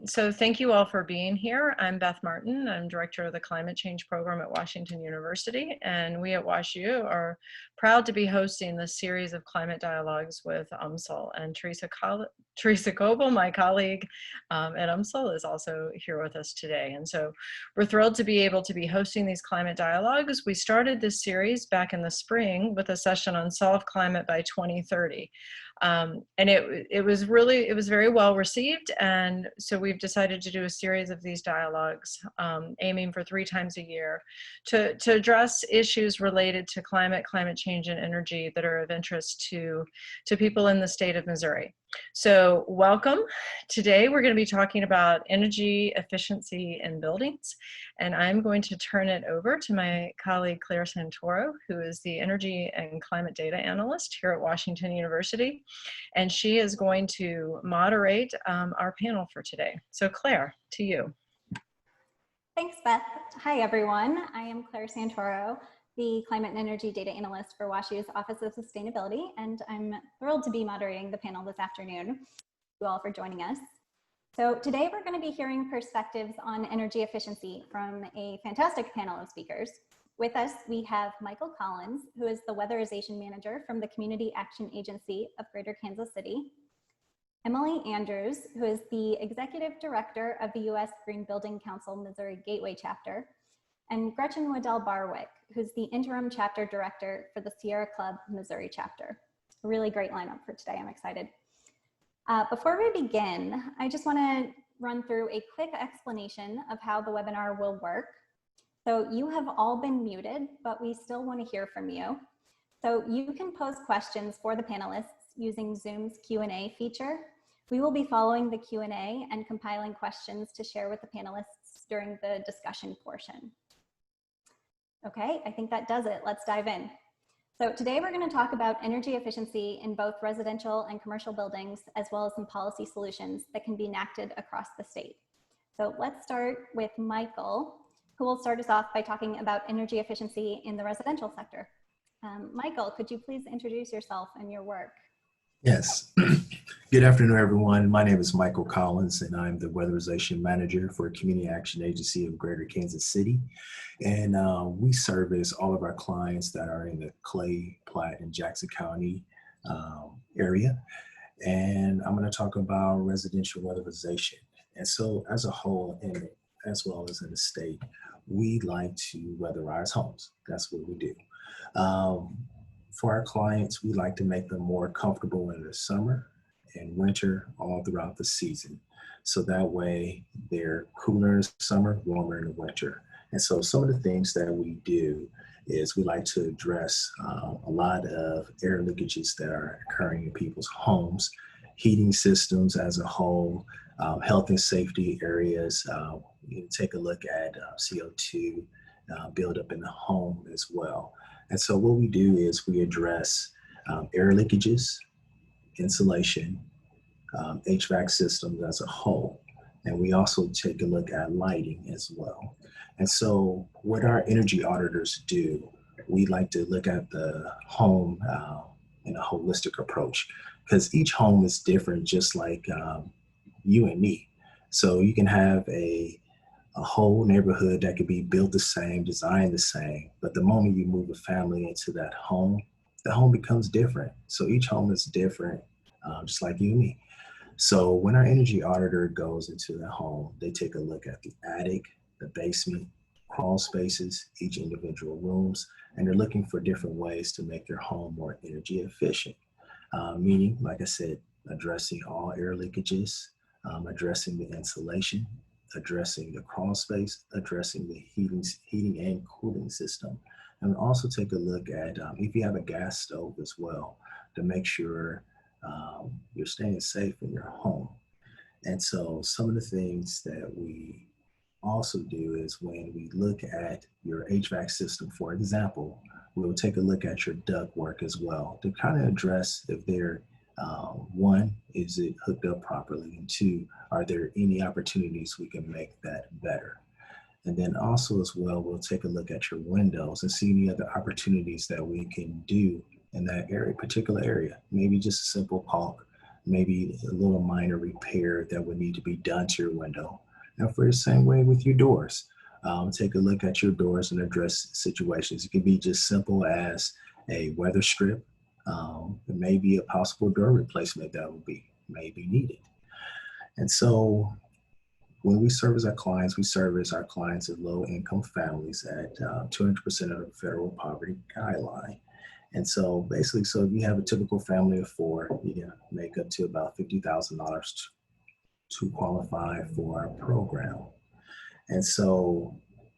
So thank you all for being here. I'm Beth Martin. I'm Director of the Climate Change Program at Washington University, and we at WashU are proud to be hosting this series of climate dialogues with UMSL. And Teresa Coble, my colleague at UMSL, is also here with us today. And so we're thrilled to be able to be hosting these climate dialogues. We started this series back in the spring with a session on Solve Climate by 2030. And it was very well received, and so we've decided to do a series of these dialogues, aiming for 3 times a year, to address issues related to climate change, and energy that are of interest to people in the state of Missouri. So welcome. Today we're going to be talking about energy efficiency in buildings, and I'm going to turn it over to my colleague Claire Santoro, who is the Energy and Climate Data Analyst here at Washington University, and she is going to moderate our panel for today. So Claire, to you. Thanks, Beth. Hi, everyone. I am Claire Santoro, the Climate and Energy Data Analyst for WashU's Office of Sustainability, and I'm thrilled to be moderating the panel this afternoon. Thank you all for joining us. So today we're going to be hearing perspectives on energy efficiency from a fantastic panel of speakers. With us, we have Michael Collins, who is the Weatherization Manager from the Community Action Agency of Greater Kansas City, Emily Andrews, who is the Executive Director of the U.S. Green Building Council Missouri Gateway Chapter, and Gretchen Waddell Barwick, who's the Interim Chapter Director for the Sierra Club Missouri Chapter. A really great lineup for today, I'm excited. Before we begin, I just want to run through a quick explanation of how the webinar will work. So you have all been muted, but we still want to hear from you. So you can pose questions for the panelists using Zoom's Q&A feature. We will be following the Q&A and compiling questions to share with the panelists during the discussion portion. Okay, I think that does it. Let's dive in. So today we're going to talk about energy efficiency in both residential and commercial buildings, as well as some policy solutions that can be enacted across the state. So let's start with Michael, who will start us off by talking about energy efficiency in the residential sector. Michael, could you please introduce yourself and your work? Yes. Good afternoon, everyone. My name is Michael Collins, and I'm the Weatherization Manager for Community Action Agency of Greater Kansas City. And we service all of our clients that are in the Clay, Platte, and Jackson County area. And I'm going to talk about residential weatherization. And so as a whole, and as well as in the state, we like to weatherize homes. That's what we do. For our clients, we like to make them more comfortable in the summer and winter all throughout the season. So that way they're cooler in the summer, warmer in the winter. And so some of the things that we do is we like to address a lot of air leakages that are occurring in people's homes, heating systems as a whole, health and safety areas. You can take a look at CO2 buildup in the home as well. And so what we do is we address air leakages, insulation, HVAC systems as a whole. And we also take a look at lighting as well. And so what our energy auditors do, we like to look at the home in a holistic approach, because each home is different, just like you and me. So you can have a whole neighborhood that could be built the same, designed the same, but the moment you move a family into that home, the home becomes different. So each home is different, just like you and me. So when our energy auditor goes into the home, they take a look at the attic, the basement, crawl spaces, each individual rooms, and they're looking for different ways to make their home more energy efficient. Meaning, like I said, addressing all air leakages, addressing the insulation, addressing the crawl space, addressing the heating and cooling system. And also take a look at if you have a gas stove as well, to make sure you're staying safe in your home. And so some of the things that we also do is when we look at your HVAC system, for example, we'll take a look at your duct work as well to kind of address if they're one, is it hooked up properly? And two, are there any opportunities we can make that better? And then also as well, we'll take a look at your windows and see any other opportunities that we can do in that area, particular area. Maybe just a simple caulk maybe a little minor repair that would need to be done to your window. And for the same way with your doors, take a look at your doors and address situations. It can be just simple as a weather strip. It may be a possible door replacement that will may be needed. And so when we service our clients, we service our clients of low-income families at 200% of the federal poverty guideline. And so basically, so if you have a typical family of four, you can make up to about $50,000 to qualify for our program. And so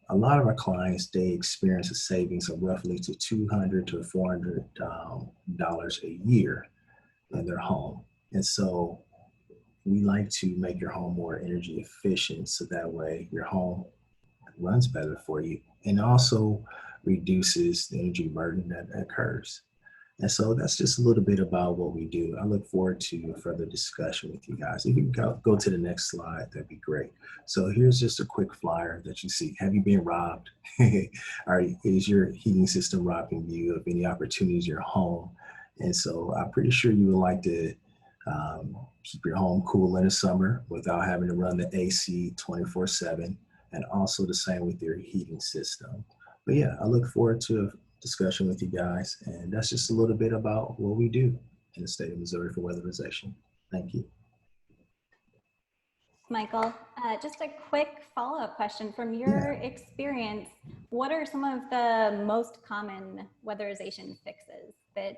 a lot of our clients, they experience a savings of roughly to $200 to $400 a year in their home. And so we like to make your home more energy efficient so that way your home runs better for you and also reduces the energy burden that occurs. And so that's just a little bit about what we do. I look forward to a further discussion with you guys. If you can go to the next slide, that'd be great. So here's just a quick flyer that you see. Have you been robbed? Is your heating system robbing you of any opportunities in your home? And so I'm pretty sure you would like to keep your home cool in the summer without having to run the AC 24/7, and also the same with your heating system. But yeah, I look forward to a discussion with you guys, and that's just a little bit about what we do in the state of Missouri for weatherization. Thank you. Michael, just a quick follow-up question. From your experience, what are some of the most common weatherization fixes that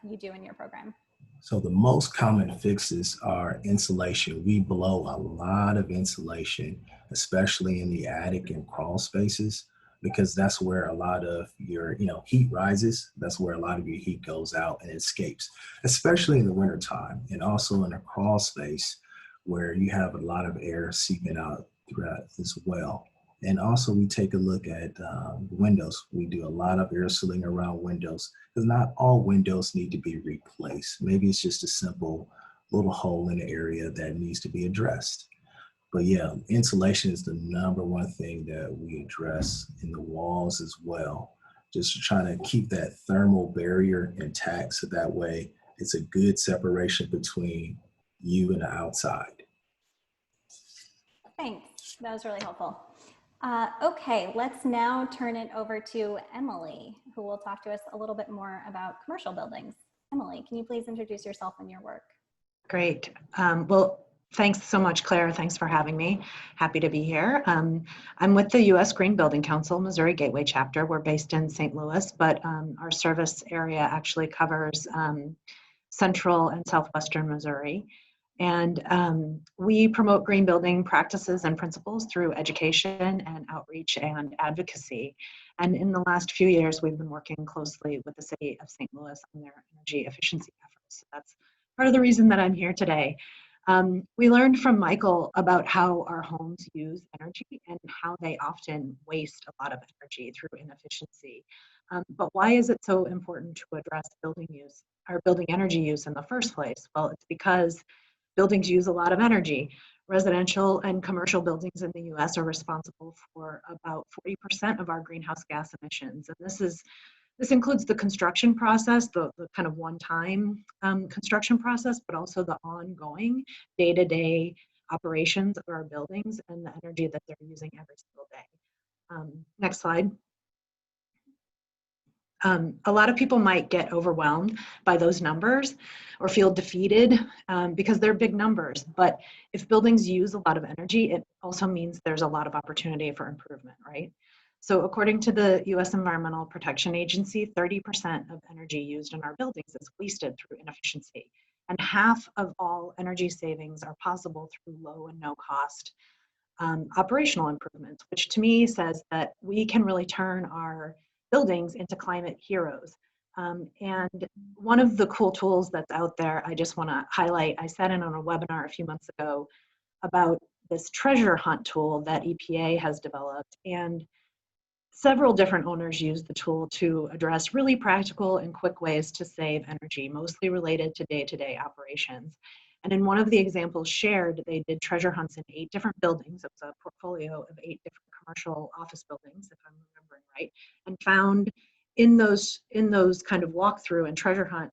you do in your program? So the most common fixes are insulation. We blow a lot of insulation, especially in the attic and crawl spaces, because that's where a lot of your heat rises. That's where a lot of your heat goes out and escapes, especially in the wintertime, and also in a crawl space where you have a lot of air seeping out throughout as well. And also we take a look at windows. We do a lot of air sealing around windows because not all windows need to be replaced. Maybe it's just a simple little hole in the area that needs to be addressed. But yeah, insulation is the #1 thing that we address in the walls as well. Just trying to keep that thermal barrier intact so that way it's a good separation between you and the outside. Thanks, that was really helpful. Okay, let's now turn it over to Emily, who will talk to us a little bit more about commercial buildings. Emily, can you please introduce yourself and your work? Great. Well, thanks so much, Claire. Thanks for having me. Happy to be here. I'm with the U.S. Green Building Council, Missouri Gateway Chapter. We're based in St. Louis, but our service area actually covers central and southwestern Missouri. And we promote green building practices and principles through education and outreach and advocacy. And in the last few years, we've been working closely with the city of St. Louis on their energy efficiency efforts. So that's part of the reason that I'm here today. We learned from Michael about how our homes use energy and how they often waste a lot of energy through inefficiency. But why is it so important to address building use or building energy use in the first place? Well, it's because buildings use a lot of energy. Residential and commercial buildings in the US are responsible for about 40% of our greenhouse gas emissions. And this includes the construction process, the kind of one-time construction process, but also the ongoing day-to-day operations of our buildings and the energy that they're using every single day. Next slide. A lot of people might get overwhelmed by those numbers or feel defeated because they're big numbers. But if buildings use a lot of energy, it also means there's a lot of opportunity for improvement, right? So according to the U.S. Environmental Protection Agency, 30% of energy used in our buildings is wasted through inefficiency. And half of all energy savings are possible through low and no cost operational improvements, which to me says that we can really turn our buildings into climate heroes. And one of the cool tools that's out there, I just want to highlight, I sat in on a webinar a few months ago about this treasure hunt tool that EPA has developed. And several different owners use the tool to address really practical and quick ways to save energy, mostly related to day-to-day operations. And in one of the examples shared, they did treasure hunts in 8 different buildings. It was a portfolio of 8 different commercial office buildings, if I'm remembering right, and found in those kind of walkthrough and treasure hunt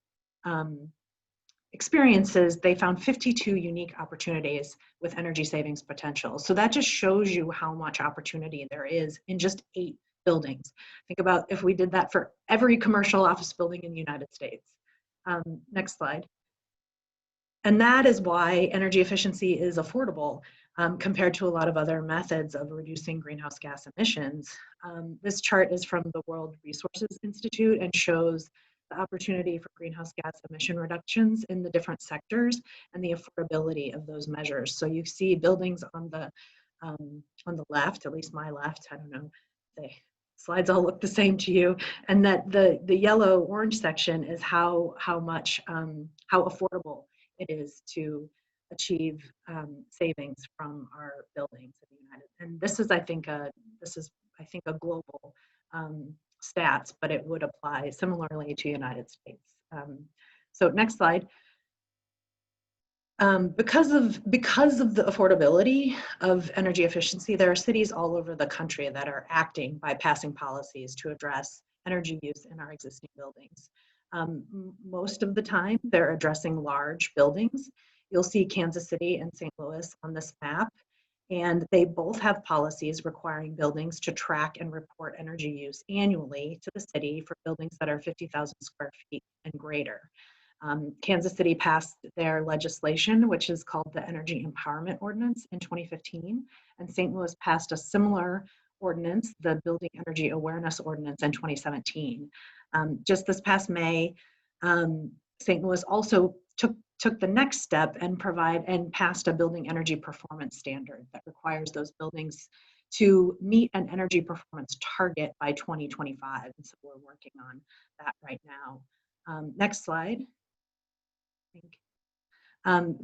experiences, they found 52 unique opportunities with energy savings potential. So that just shows you how much opportunity there is in just 8 buildings. Think about if we did that for every commercial office building in the United States. Next slide. And that is why energy efficiency is affordable compared to a lot of other methods of reducing greenhouse gas emissions. This chart is from the World Resources Institute and shows the opportunity for greenhouse gas emission reductions in the different sectors and the affordability of those measures. So you see buildings on the left, at least my left, I don't know, the slides all look the same to you, and that the yellow orange section is how affordable it is to achieve savings from our buildings in the United. And this is, I think, a global stats, but it would apply similarly to United States. So next slide. Because of the affordability of energy efficiency, there are cities all over the country that are acting by passing policies to address energy use in our existing buildings. Most of the time, they're addressing large buildings. You'll see Kansas City and St. Louis on this map, and they both have policies requiring buildings to track and report energy use annually to the city for buildings that are 50,000 square feet and greater. Kansas City passed their legislation, which is called the Energy Empowerment Ordinance in 2015, and St. Louis passed a similar ordinance, the Building Energy Awareness Ordinance, in 2017. Just this past May, St. Louis also took the next step and passed a building energy performance standard that requires those buildings to meet an energy performance target by 2025. And so we're working on that right now. Next slide.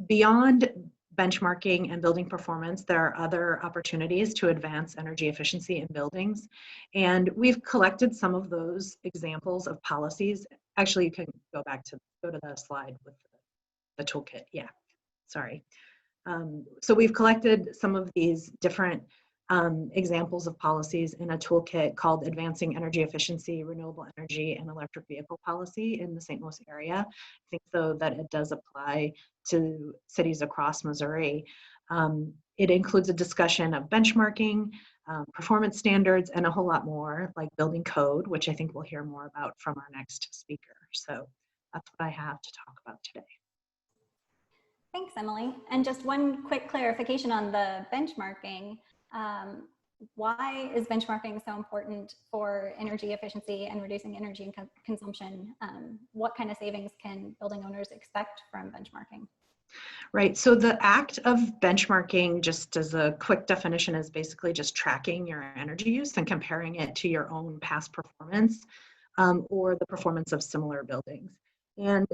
Beyond benchmarking and building performance, there are other opportunities to advance energy efficiency in buildings. And we've collected some of those examples of policies. Actually, you can go to the slide with the toolkit. Yeah, sorry. So we've collected some of these different examples of policies in a toolkit called Advancing Energy Efficiency, Renewable Energy, and Electric Vehicle Policy in the St. Louis area. I think though that it does apply to cities across Missouri. It includes a discussion of benchmarking, performance standards, and a whole lot more, like building code, which I think we'll hear more about from our next speaker. So that's what I have to talk about today. Thanks, Emily. And just one quick clarification on the benchmarking. Why is benchmarking so important for energy efficiency and reducing energy consumption? What kind of savings can building owners expect from benchmarking? Right, so the act of benchmarking, just as a quick definition, is basically just tracking your energy use and comparing it to your own past performance or the performance of similar buildings. And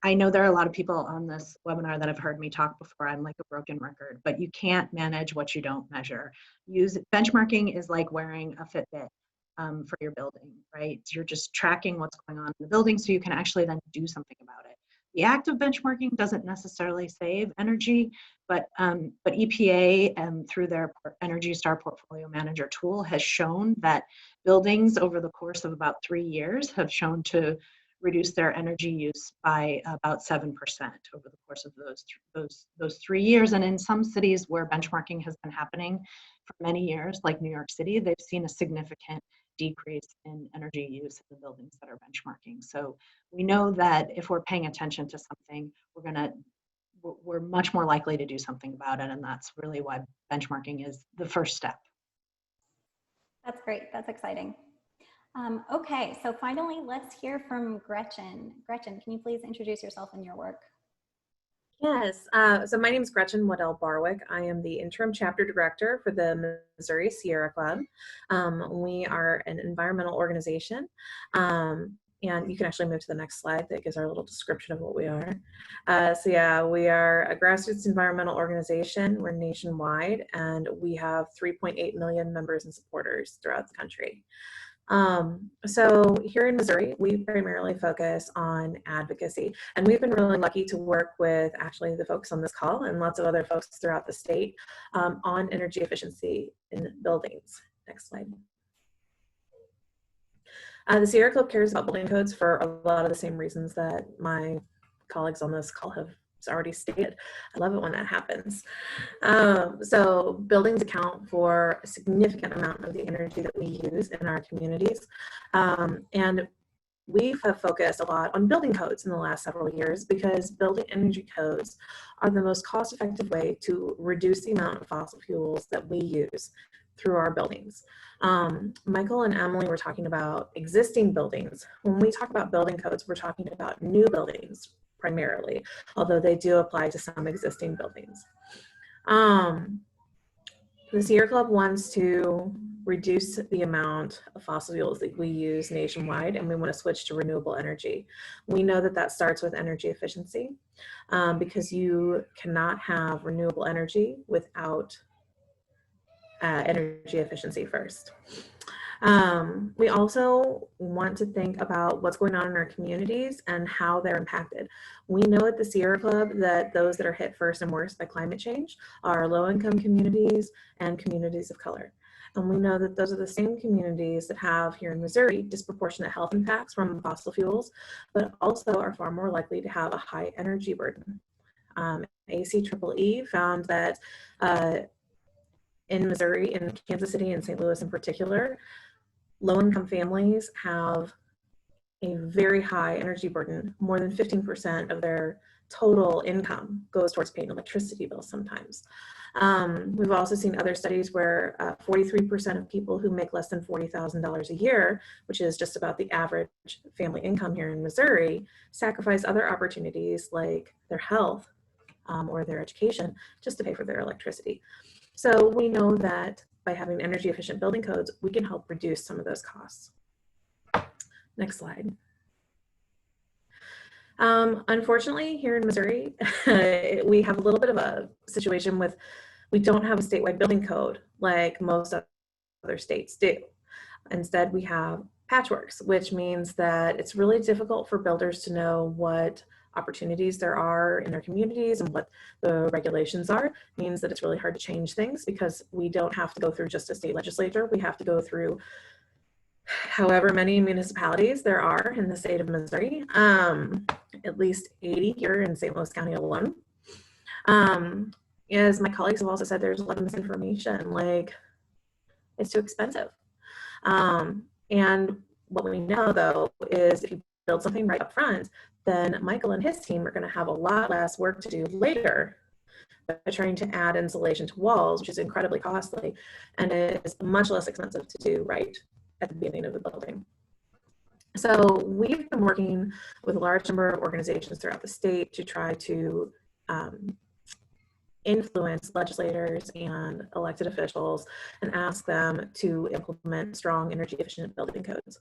I know there are a lot of people on this webinar that have heard me talk before. I'm like a broken record, but you can't manage what you don't measure. Benchmarking is like wearing a Fitbit for your building, right? You're just tracking what's going on in the building so you can actually then do something about it. The act of benchmarking doesn't necessarily save energy, but EPA through their Energy Star Portfolio Manager tool has shown that buildings over the course of about 3 years have shown to reduce their energy use by about 7% over the course of those 3 years. And in some cities where benchmarking has been happening for many years, like New York City, they've seen a significant decrease in energy use in the buildings that are benchmarking. So we know that if we're paying attention to something, we're much more likely to do something about it. And that's really why benchmarking is the first step. That's great. That's exciting. Okay, so finally, let's hear from Gretchen. Gretchen, can you please introduce yourself and your work? Yes, so my name is Gretchen Waddell Barwick. I am the interim chapter director for the Missouri Sierra Club. We are an environmental organization, and you can actually move to the next slide that gives our little description of what we are. So yeah, we are a grassroots environmental organization. We're nationwide, and we have 3.8 million members and supporters throughout the country. So here in Missouri, we primarily focus on advocacy, and we've been really lucky to work with actually the folks on this call and lots of other folks throughout the state on energy efficiency in buildings. Next slide. The Sierra Club cares about building codes for a lot of the same reasons that my colleagues on this call have already stated. I love it when that happens. So buildings account for a significant amount of the energy that we use in our communities. And we have focused a lot on building codes in the last several years because building energy codes are the most cost-effective way to reduce the amount of fossil fuels that we use through our buildings. Michael and Emily were talking about existing buildings. When we talk about building codes, we're talking about new buildings primarily, although they do apply to some existing buildings. The Sierra Club wants to reduce the amount of fossil fuels that we use nationwide, and we want to switch to renewable energy. We know that that starts with energy efficiency because you cannot have renewable energy without energy efficiency first. We also want to think about what's going on in our communities and how they're impacted. We know at the Sierra Club that those that are hit first and worst by climate change are low-income communities and communities of color. And we know that those are the same communities that have here in Missouri disproportionate health impacts from fossil fuels, but also are far more likely to have a high energy burden. ACEEE found that in Missouri, in Kansas City and St. Louis in particular, low-income families have a very high energy burden. More than 15% of their total income goes towards paying electricity bills sometimes. We've also seen other studies where 43% of people who make less than $40,000 a year, which is just about the average family income here in Missouri, sacrifice other opportunities like their health or their education just to pay for their electricity. So we know that by having energy efficient building codes, we can help reduce some of those costs. Next slide. Unfortunately, here in Missouri, we have a little bit of a situation with, we don't have a statewide building code like most other states do. Instead, we have patchworks, which means that it's really difficult for builders to know what opportunities there are in their communities and what the regulations are. It means that it's really hard to change things because we don't have to go through just a state legislature. We have to go through however many municipalities there are in the state of Missouri, at least 80 here in St. Louis County alone. As my colleagues have also said, there's a lot of misinformation, like it's too expensive. And what we know though is if you build something right up front, then Michael and his team are going to have a lot less work to do later by trying to add insulation to walls, which is incredibly costly and is much less expensive to do right at the beginning of the building. So we've been working with a large number of organizations throughout the state to try to influence legislators and elected officials and ask them to implement strong energy efficient building codes.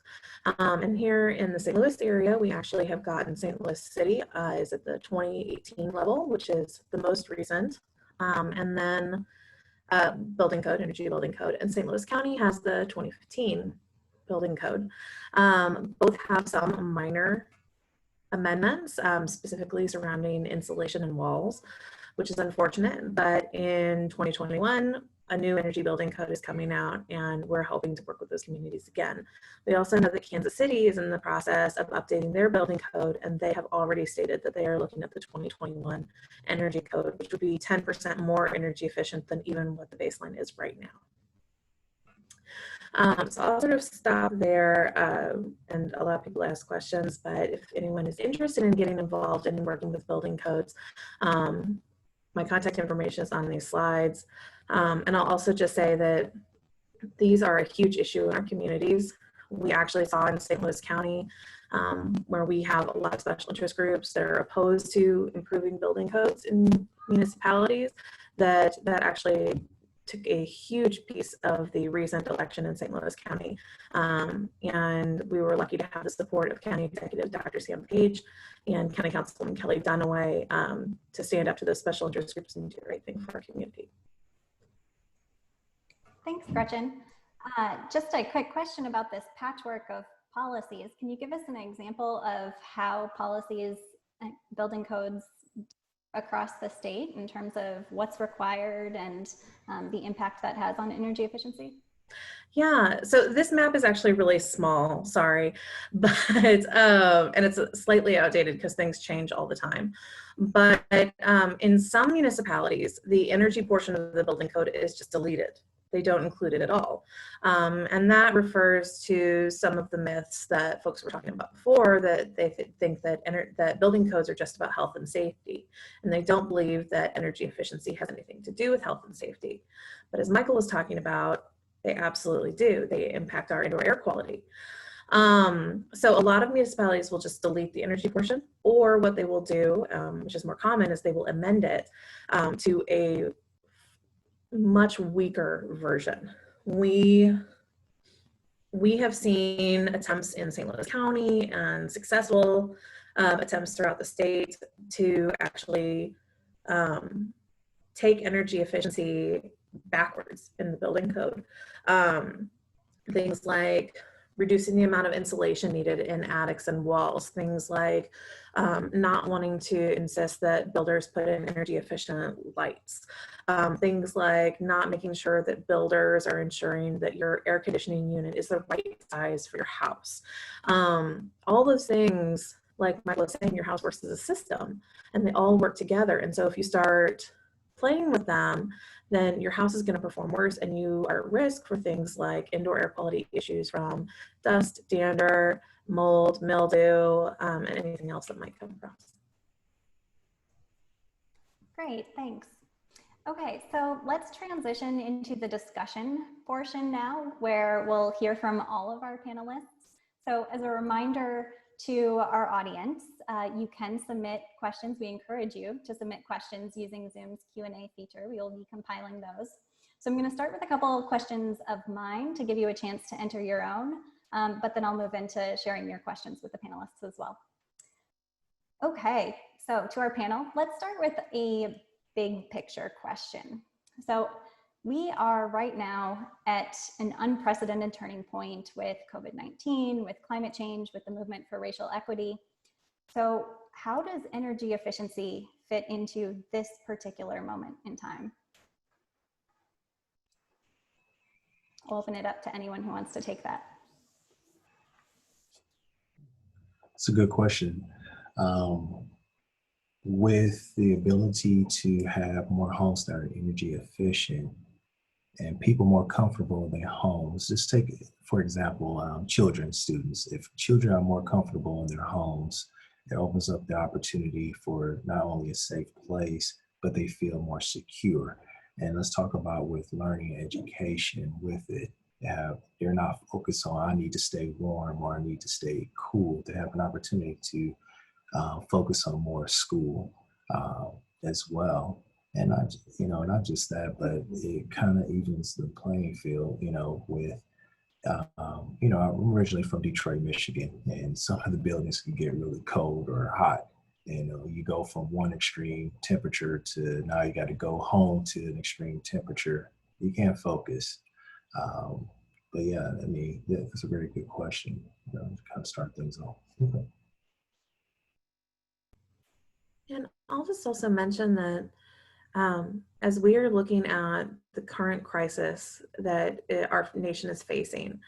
And here in the St. Louis area, we actually have gotten St. Louis City is at the 2018 level, which is the most recent. And then building code, energy building code, and St. Louis County has the 2015 building code. Both have some minor amendments, specifically surrounding insulation and walls, which is unfortunate, but in 2021, a new energy building code is coming out and we're hoping to work with those communities again. We also know that Kansas City is in the process of updating their building code and they have already stated that they are looking at the 2021 energy code, which would be 10% more energy efficient than even what the baseline is right now. So I'll sort of stop there and allow people to ask questions, but if anyone is interested in getting involved in working with building codes, my contact information is on these slides. And I'll also just say that these are a huge issue in our communities. We actually saw in St. Louis County where we have a lot of special interest groups that are opposed to improving building codes in municipalities that actually took a huge piece of the recent election in St. Louis County. And we were lucky to have the support of County Executive Dr. Sam Page and County Councilman Kelly Dunaway to stand up to those special interest groups and do the right thing for our community. Thanks, Gretchen. Just a quick question about this patchwork of policies. Can you give us an example of how policies, building codes across the state in terms of what's required and the impact that has on energy efficiency? Yeah, so this map is actually really small, sorry, but and it's slightly outdated because things change all the time. But in some municipalities, the energy portion of the building code is just deleted. They don't include it at all. And that refers to some of the myths that folks were talking about before, that they think that that building codes are just about health and safety. And they don't believe that energy efficiency has anything to do with health and safety. But as Michael was talking about, they absolutely do. They impact our indoor air quality. So a lot of municipalities will just delete the energy portion, or what they will do, which is more common, is they will amend it to a much weaker version. We have seen attempts in St. Louis County and successful attempts throughout the state to actually take energy efficiency backwards in the building code. Things like reducing the amount of insulation needed in attics and walls, things like not wanting to insist that builders put in energy efficient lights, things like not making sure that builders are ensuring that your air conditioning unit is the right size for your house. All those things, like Michael was saying, your house works as a system and they all work together. And so if you start playing with them, then your house is going to perform worse and you are at risk for things like indoor air quality issues from dust, dander, mold, mildew, and anything else that might come across. Great, thanks. Okay, so let's transition into the discussion portion now, where we'll hear from all of our panelists. So as a reminder to our audience, you can submit questions. We encourage you to submit questions using Zoom's Q&A feature. We will be compiling those. So I'm going to start with a couple of questions of mine to give you a chance to enter your own, but then I'll move into sharing your questions with the panelists as well. Okay, so to our panel, let's start with a big picture question. So we are right now at an unprecedented turning point with COVID-19, with climate change, with the movement for racial equity. So how does energy efficiency fit into this particular moment in time? I'll open it up to anyone who wants to take that. It's a good question. With the ability to have more homes that are energy efficient and people more comfortable in their homes, just take, for example, children, students. If children are more comfortable in their homes, it opens up the opportunity for not only a safe place, but they feel more secure. And let's talk about with learning and education with it. They're not focused on, I need to stay warm or I need to stay cool. They have an opportunity to focus on more school as well. And not just that, but it kind of evens the playing field, with, I'm originally from Detroit, Michigan, and some of the buildings can get really cold or hot. You go from one extreme temperature to now you got to go home to an extreme temperature. You can't focus. But yeah, I mean, that's a very good question, to kind of start things off. And I'll just also mention that as we are looking at the current crisis that our nation is facing,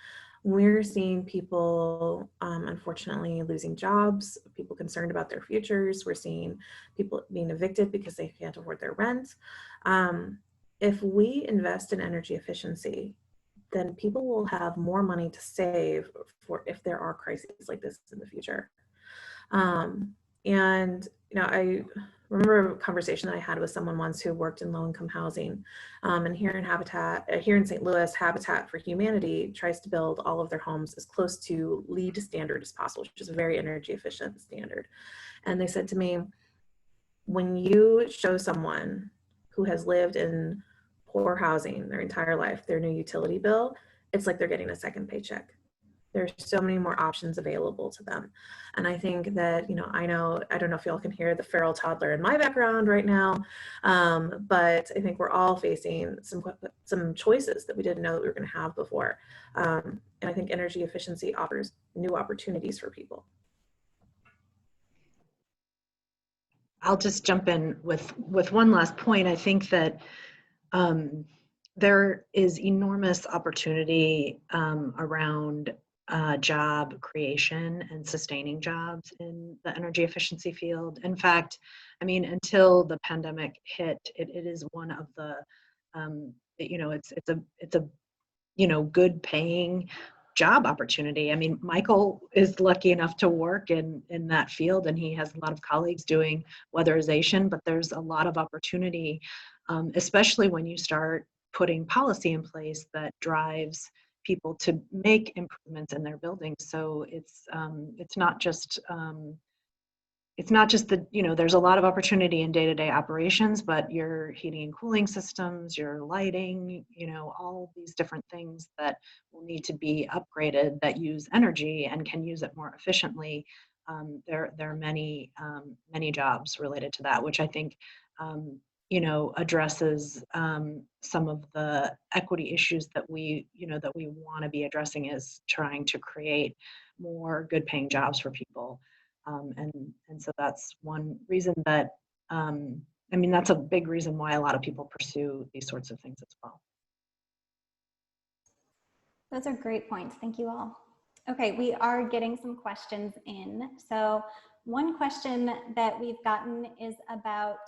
we're seeing people, unfortunately, losing jobs, people concerned about their futures. We're seeing people being evicted because they can't afford their rent. If we invest in energy efficiency, then people will have more money to save for if there are crises like this in the future. And I remember a conversation that I had with someone once who worked in low-income housing, and here in St. Louis, Habitat for Humanity tries to build all of their homes as close to LEED standard as possible, which is a very energy efficient standard. And they said to me, when you show someone who has lived in poor housing their entire life their new utility bill, it's like they're getting a second paycheck. There's so many more options available to them. And I think that, I don't know if y'all can hear the feral toddler in my background right now, but I think we're all facing some choices that we didn't know that we were going to have before. And I think energy efficiency offers new opportunities for people. I'll just jump in with one last point. I think that there is enormous opportunity around job creation and sustaining jobs in the energy efficiency field. In fact, I mean, until the pandemic hit, it is one of the, it's a good paying job opportunity. I mean, Michael is lucky enough to work in that field, and he has a lot of colleagues doing weatherization, but there's a lot of opportunity, especially when you start putting policy in place that drives people to make improvements in their buildings. So it's not just there's a lot of opportunity in day-to-day operations, but your heating and cooling systems, your lighting, all these different things that will need to be upgraded that use energy and can use it more efficiently. There are many jobs related to that, which I think addresses some of the equity issues that we want to be addressing, is trying to create more good paying jobs for people. And so that's one reason that, that's a big reason why a lot of people pursue these sorts of things as well. Those are great points. Thank you all. Okay, we are getting some questions in. So one question that we've gotten is about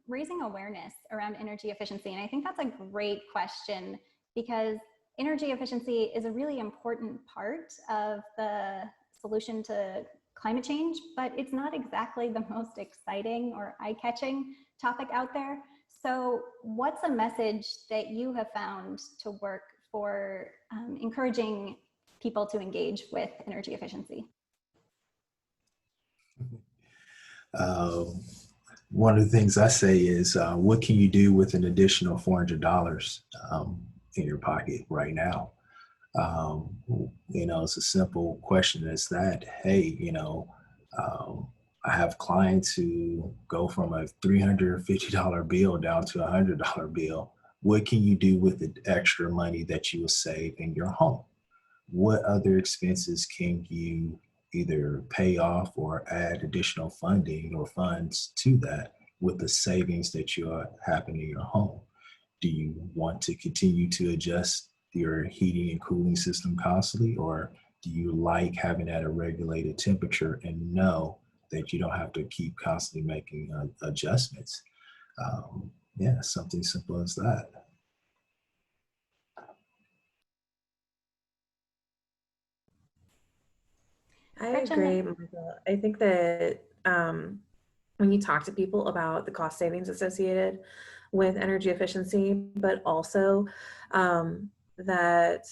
raising awareness around energy efficiency. And I think that's a great question, because energy efficiency is a really important part of the solution to climate change, but it's not exactly the most exciting or eye-catching topic out there. So what's a message that you have found to work for encouraging people to engage with energy efficiency? One of the things I say is, what can you do with an additional $400 in your pocket right now? It's a simple question as that. Hey, I have clients who go from a $350 bill down to a $100 bill. What can you do with the extra money that you will save in your home? What other expenses can you either pay off or add additional funding or funds to that with the savings that you have in your home? Do you want to continue to adjust your heating and cooling system constantly, or do you like having at a regulated temperature and know that you don't have to keep constantly making adjustments? Something simple as that. I agree, Michael. I think that when you talk to people about the cost savings associated with energy efficiency, but also that,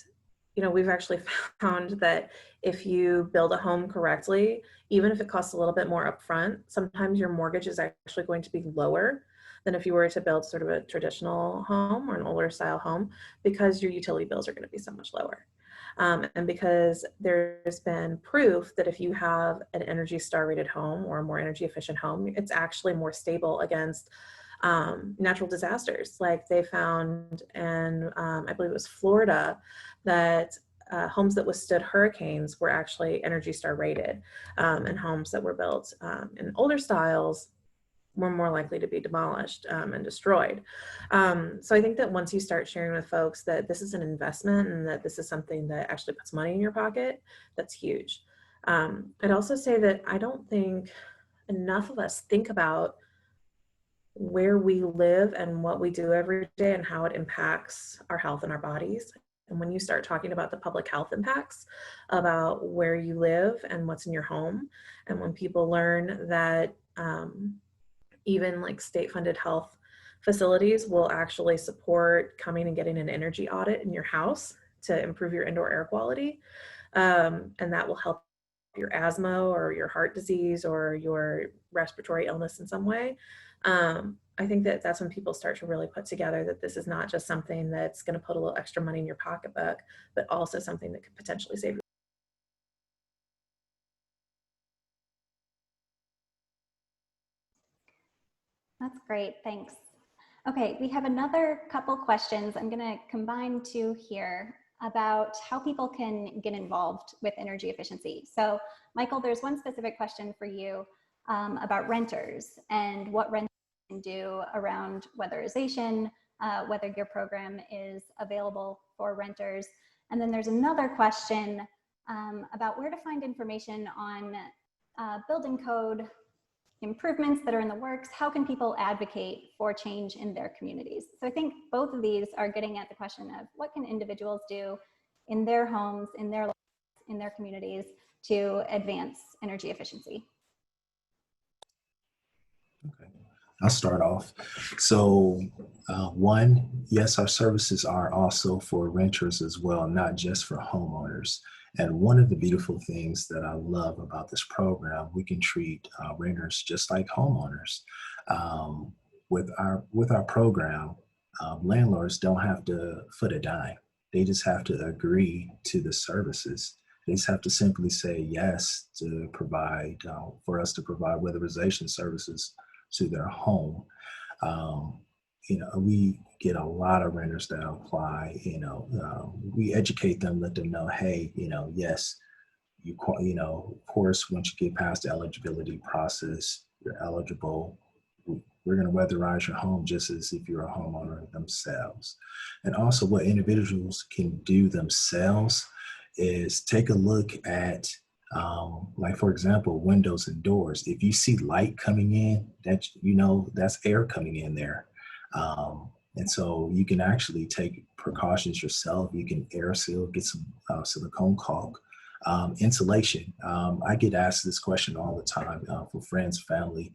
we've actually found that if you build a home correctly, even if it costs a little bit more upfront, sometimes your mortgage is actually going to be lower than if you were to build sort of a traditional home or an older style home, because your utility bills are going to be so much lower. And because there's been proof that if you have an Energy Star rated home or a more energy efficient home, it's actually more stable against natural disasters. Like they found in, I believe it was Florida, that homes that withstood hurricanes were actually Energy Star rated, and homes that were built in older styles were more likely to be demolished and destroyed. So I think that once you start sharing with folks that this is an investment and that this is something that actually puts money in your pocket, that's huge. I'd also say that I don't think enough of us think about where we live and what we do every day and how it impacts our health and our bodies. And when you start talking about the public health impacts about where you live and what's in your home, and when people learn that even like state-funded health facilities will actually support coming and getting an energy audit in your house to improve your indoor air quality, and that will help your asthma or your heart disease or your respiratory illness in some way. I think that that's when people start to really put together that this is not just something that's going to put a little extra money in your pocketbook, but also something that could potentially save you. That's great, thanks. Okay, we have another couple questions. I'm gonna combine two here about how people can get involved with energy efficiency. So Michael, there's one specific question for you about renters and what renters can do around weatherization, whether your program is available for renters. And then there's another question about where to find information on building code improvements that are in the works. How can people advocate for change in their communities? So I think both of these are getting at the question of what can individuals do in their homes, in their lives, in their communities to advance energy efficiency. Okay. I'll start off. So one, yes, our services are also for renters as well, not just for homeowners. And one of the beautiful things that I love about this program, we can treat renters just like homeowners. With our program, landlords don't have to foot a dime. They just have to agree to the services. They just have to simply say yes to provide, for us to provide weatherization services to their home. We get a lot of renters that apply. We educate them, let them know, hey, yes, of course, once you get past the eligibility process, you're eligible. We're going to weatherize your home just as if you're a homeowner themselves. And also, what individuals can do themselves is take a look at, like for example, windows and doors. If you see light coming in, that's air coming in there. And so you can actually take precautions yourself. You can air seal, get some silicone caulk. Insulation. I get asked this question all the time from friends, family.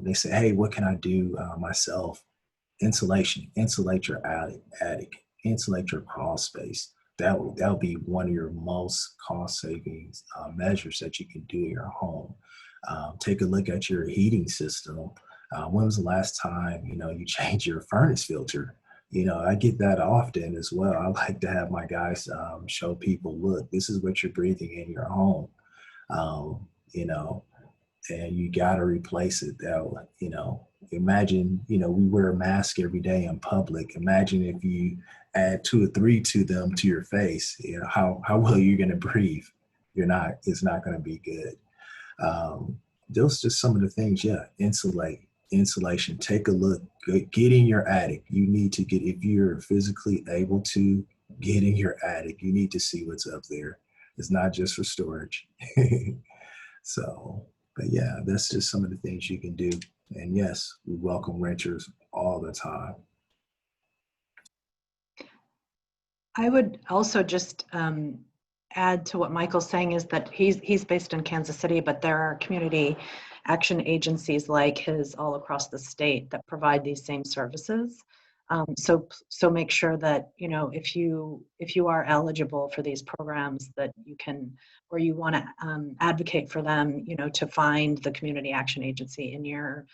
They say, hey, what can I do myself? Insulation. Insulate your attic. Insulate your crawl space. That'll be one of your most cost savings measures that you can do in your home. Take a look at your heating system. When was the last time you changed your furnace filter? I get that often as well. I like to have my guys show people, look, this is what you're breathing in your home, and you got to replace it. Imagine, we wear a mask every day in public. Imagine if you add 2 or 3 to them to your face, how well you're going to breathe. It's not going to be good. Those are just some of the things. Yeah. Insulation. Take a look. Get in your attic. You need to if you're physically able to get in your attic, you need to see what's up there. It's not just for storage. But yeah, that's just some of the things you can do. And yes, we welcome renters all the time. I would also just add to what Michael's saying is that he's based in Kansas City, but there are community action agencies like his all across the state that provide these same services. So make sure that if you are eligible for these programs, that you can, or you want to advocate for them, to find the community action agency in your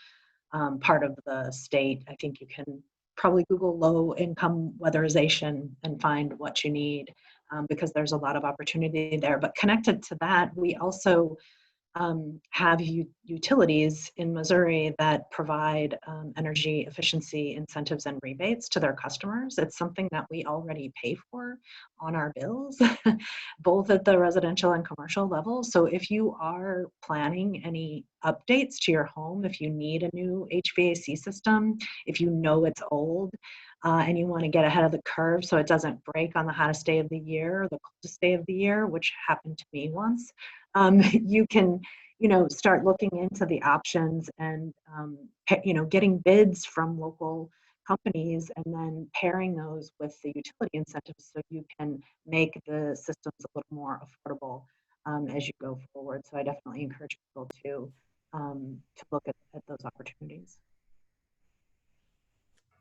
part of the state. I think you can probably Google low income weatherization and find what you need, because there's a lot of opportunity there. But connected to that, we also have utilities in Missouri that provide energy efficiency incentives and rebates to their customers. It's something that we already pay for on our bills, both at the residential and commercial level. So if you are planning any updates to your home, if you need a new HVAC system, if you know it's old, and you want to get ahead of the curve so it doesn't break on the hottest day of the year or the coldest day of the year, which happened to me once, you can, start looking into the options and, getting bids from local companies and then pairing those with the utility incentives so you can make the systems a little more affordable as you go forward. So I definitely encourage people to look at those opportunities.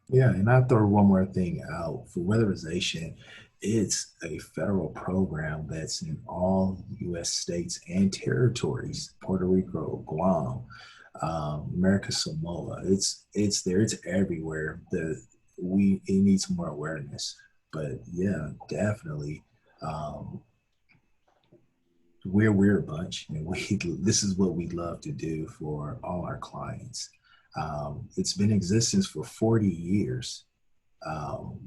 Yeah, and I'll throw one more thing out. For weatherization, it's a federal program that's in all U.S. states and territories, Puerto Rico, Guam, America Samoa. It's there, it's everywhere. It needs more awareness. But yeah, definitely. We're a bunch, and this is what we love to do for all our clients. It's been in existence for 40 years,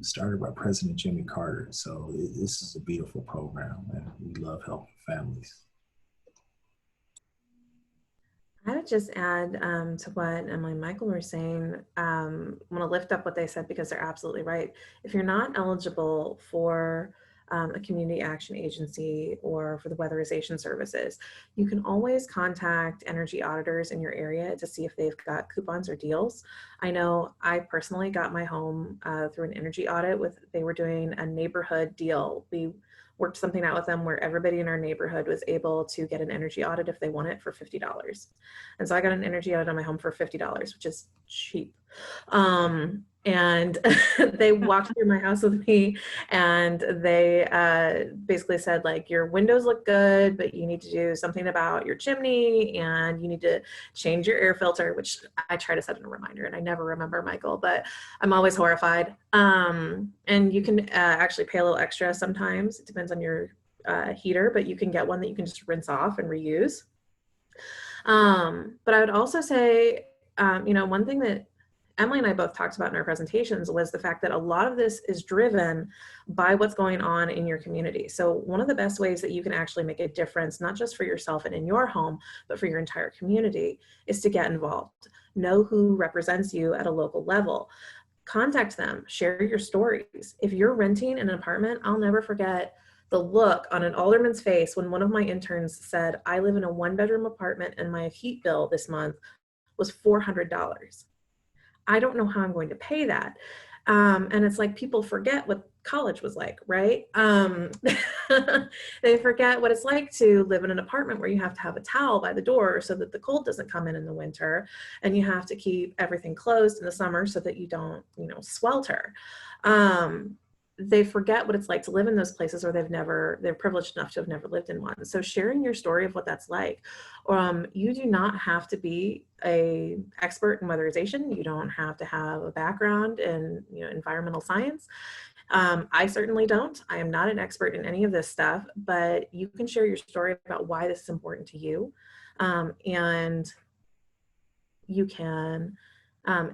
started by President Jimmy Carter. So this is a beautiful program, and we love helping families. I would just add to what Emily and Michael were saying. I want to lift up what they said because they're absolutely right. If you're not eligible for a community action agency or for the weatherization services, you can always contact energy auditors in your area to see if they've got coupons or deals. I know I personally got my home through an energy audit they were doing a neighborhood deal. We worked something out with them where everybody in our neighborhood was able to get an energy audit if they want it for $50. And so I got an energy audit on my home for $50, which is cheap. And they walked through my house with me, and they basically said, like, your windows look good, but you need to do something about your chimney, and you need to change your air filter, which I try to set in a reminder, and I never remember, Michael, but I'm always horrified. And you can actually pay a little extra sometimes. It depends on your heater, but you can get one that you can just rinse off and reuse. But I would also say, one thing that Emily and I both talked about in our presentations was the fact that a lot of this is driven by what's going on in your community. So one of the best ways that you can actually make a difference, not just for yourself and in your home, but for your entire community, is to get involved. Know who represents you at a local level. Contact them, share your stories. If you're renting an apartment, I'll never forget the look on an alderman's face when one of my interns said, I live in a 1-bedroom apartment and my heat bill this month was $400. I don't know how I'm going to pay that. And it's like people forget what college was like, right? They forget what it's like to live in an apartment where you have to have a towel by the door so that the cold doesn't come in the winter, and you have to keep everything closed in the summer so that you don't, swelter. They forget what it's like to live in those places, or they're privileged enough to have never lived in one. So sharing your story of what that's like. You do not have to be an expert in weatherization. You don't have to have a background in environmental science. I certainly don't. I am not an expert in any of this stuff, but you can share your story about why this is important to you. And you can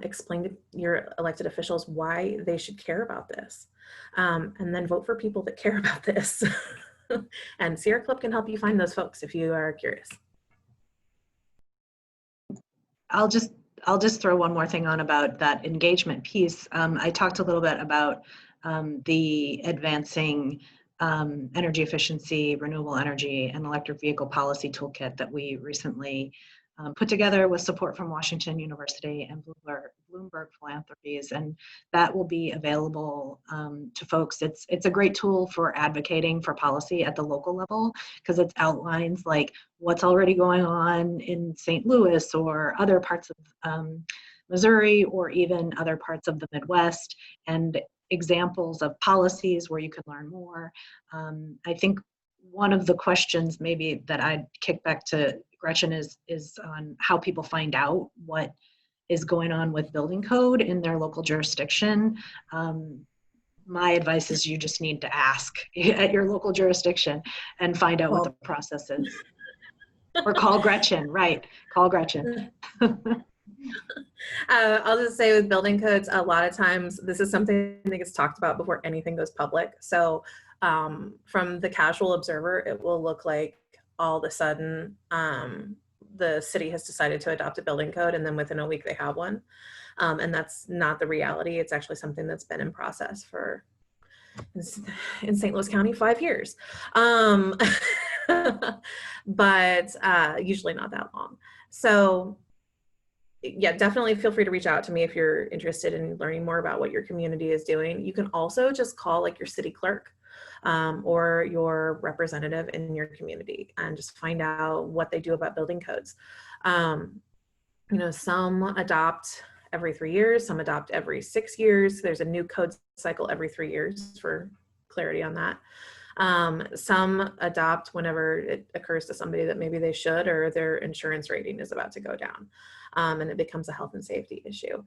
explain to your elected officials why they should care about this. And then vote for people that care about this. And Sierra Club can help you find those folks if you are curious. I'll just throw one more thing on about that engagement piece. I talked a little bit about the advancing energy efficiency, renewable energy, and electric vehicle policy toolkit that we recently put together with support from Washington University and Bloomberg Philanthropies, and that will be available to folks. It's a great tool for advocating for policy at the local level, because it outlines like what's already going on in St. Louis or other parts of Missouri, or even other parts of the Midwest, and examples of policies where you can learn more. I think one of the questions maybe that I'd kick back to Gretchen is on how people find out what is going on with building code in their local jurisdiction. My advice is you just need to ask at your local jurisdiction and find out what the process is. Or call Gretchen, right? Call Gretchen. I'll just say with building codes, a lot of times this is something that gets talked about before anything goes public. So from the casual observer, it will look like all of a sudden the city has decided to adopt a building code, and then within a week they have one. And that's not the reality. It's actually something that's been in process for, in St. Louis County, 5 years. But usually not that long. So yeah, definitely feel free to reach out to me if you're interested in learning more about what your community is doing. You can also just call like your city clerk or your representative in your community and just find out what they do about building codes. Some adopt every 3 years, some adopt every 6 years. There's a new code cycle every 3 years for clarity on that. Some adopt whenever it occurs to somebody that maybe they should, or their insurance rating is about to go down, and it becomes a health and safety issue.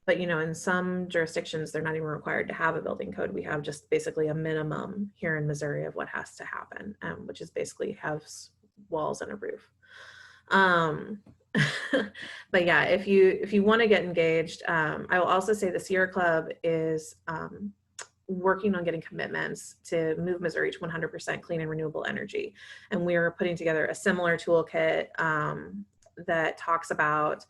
But in some jurisdictions, they're not even required to have a building code. We have just basically a minimum here in Missouri of what has to happen, which is basically have walls and a roof. But yeah, if you want to get engaged, I will also say the Sierra Club is working on getting commitments to move Missouri to 100% clean and renewable energy. And we are putting together a similar toolkit that talks about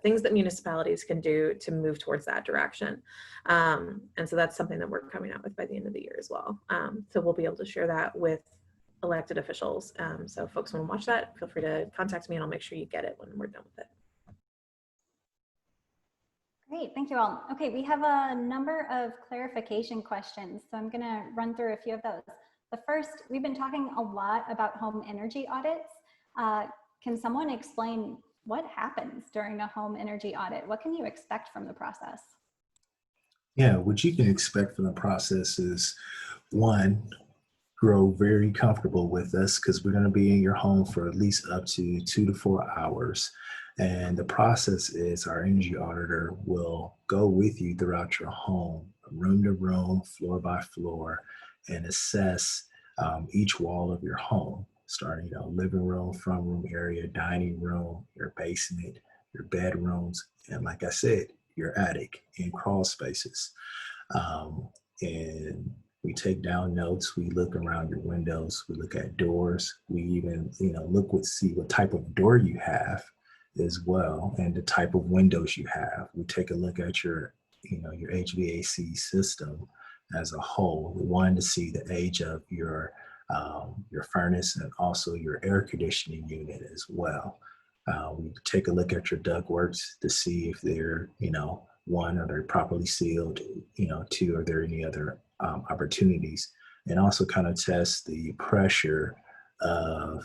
things that municipalities can do to move towards that direction. And so that's something that we're coming out with by the end of the year as well. So we'll be able to share that with elected officials. So if folks want to watch that, feel free to contact me and I'll make sure you get it when we're done with it. Great, thank you all. Okay, we have a number of clarification questions, so I'm going to run through a few of those. The first, we've been talking a lot about home energy audits. Can someone explain what happens during a home energy audit? What can you expect from the process? Yeah, what you can expect from the process is, one, grow very comfortable with us because we're going to be in your home for at least up to 2 to 4 hours. And the process is our energy auditor will go with you throughout your home, room to room, floor by floor, and assess each wall of your home, starting, living room, front room area, dining room, your basement, your bedrooms, and like I said, your attic and crawl spaces. And we take down notes. We look around your windows. We look at doors. We even, see what type of door you have as well, and the type of windows you have. We take a look at your HVAC system as a whole. We wanted to see the age of your furnace and also your air conditioning unit as well. We take a look at your ductworks to see if they're, one, are they properly sealed? Two, are there any other opportunities? And also kind of test the pressure of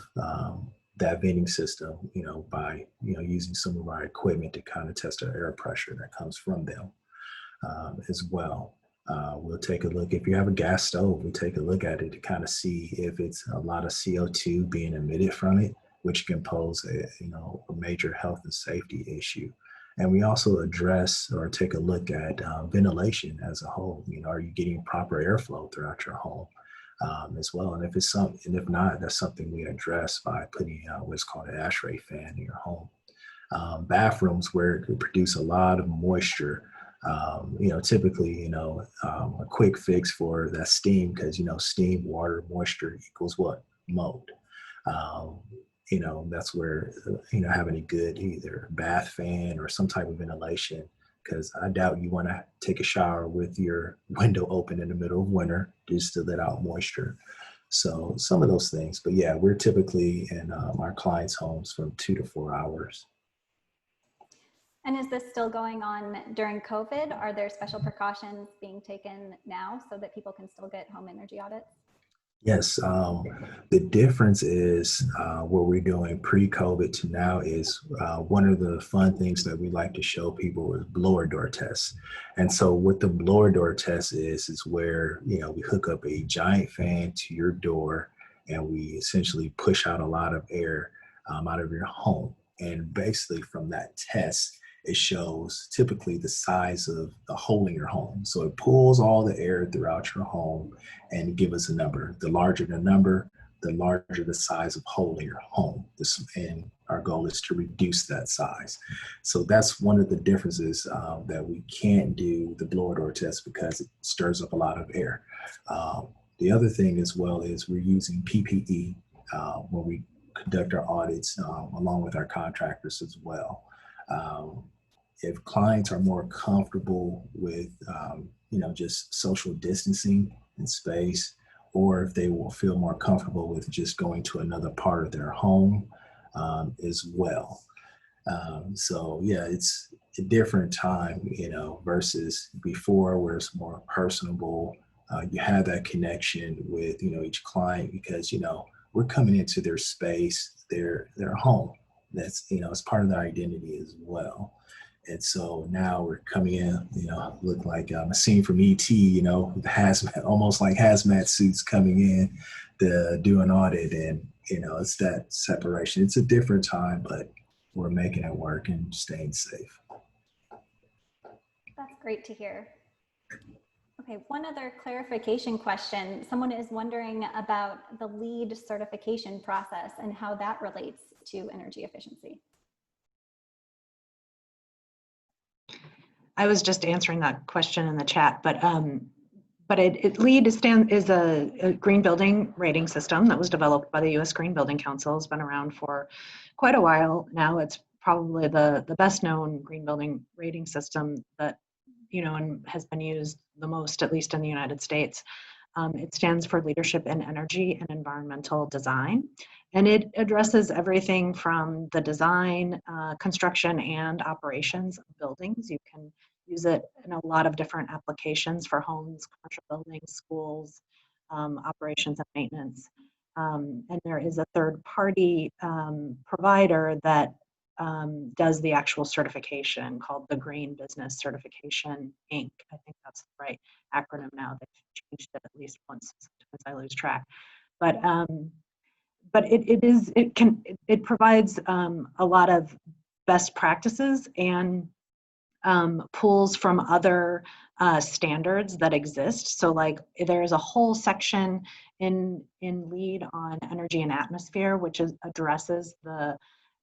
that venting system, by, using some of our equipment to kind of test the air pressure that comes from them as well. We'll take a look, if you have a gas stove, we take a look at it to kind of see if it's a lot of CO2 being emitted from it, which can pose a major health and safety issue. And we also address or take a look at ventilation as a whole. Are you getting proper airflow throughout your home as well? And if not, that's something we address by putting what's called an ASHRAE fan in your home. Bathrooms where it could produce a lot of moisture. Typically, a quick fix for that steam, because, steam, water, moisture equals what? Mold. That's where, having a good either bath fan or some type of ventilation, because I doubt you want to take a shower with your window open in the middle of winter just to let out moisture. So some of those things, but yeah, we're typically in our clients' homes from 2 to 4 hours. And is this still going on during COVID? Are there special precautions being taken now so that people can still get home energy audits? Yes, the difference is what we're doing pre-COVID to now is one of the fun things that we like to show people is blower door tests. And so what the blower door test is where, we hook up a giant fan to your door and we essentially push out a lot of air out of your home. And basically from that test, it shows typically the size of the hole in your home. So it pulls all the air throughout your home and give us a number. The larger the number, the larger the size of hole in your home. And our goal is to reduce that size. So that's one of the differences that we can't do the blower door test because it stirs up a lot of air. The other thing as well is we're using PPE when we conduct our audits along with our contractors as well. If clients are more comfortable with, just social distancing in space, or if they will feel more comfortable with just going to another part of their home as well. So yeah, it's a different time, versus before where it's more personable. You have that connection with, each client because, we're coming into their space, their home. That's, it's part of their identity as well. And so now we're coming in, look like a scene from ET, with hazmat, almost like hazmat suits coming in to do an audit. And, it's that separation. It's a different time, but we're making it work and staying safe. That's great to hear. Okay, one other clarification question. Someone is wondering about the LEED certification process and how that relates to energy efficiency. I was just answering that question in the chat, but but LEED is a green building rating system that was developed by the U.S. Green Building Council. It's been around for quite a while now. It's probably the best known green building rating system that, and has been used the most, at least in the United States. It stands for Leadership in Energy and Environmental Design, and it addresses everything from the design, construction, and operations of buildings. You can use it in a lot of different applications for homes, commercial buildings, schools, operations and maintenance. And there is a third-party provider that does the actual certification called the Green Business Certification, Inc. I think that's the right acronym now. They've changed it at least once, sometimes I lose track. But it provides a lot of best practices and pulls from other standards that exist. So like there's a whole section in LEED on energy and atmosphere, which addresses the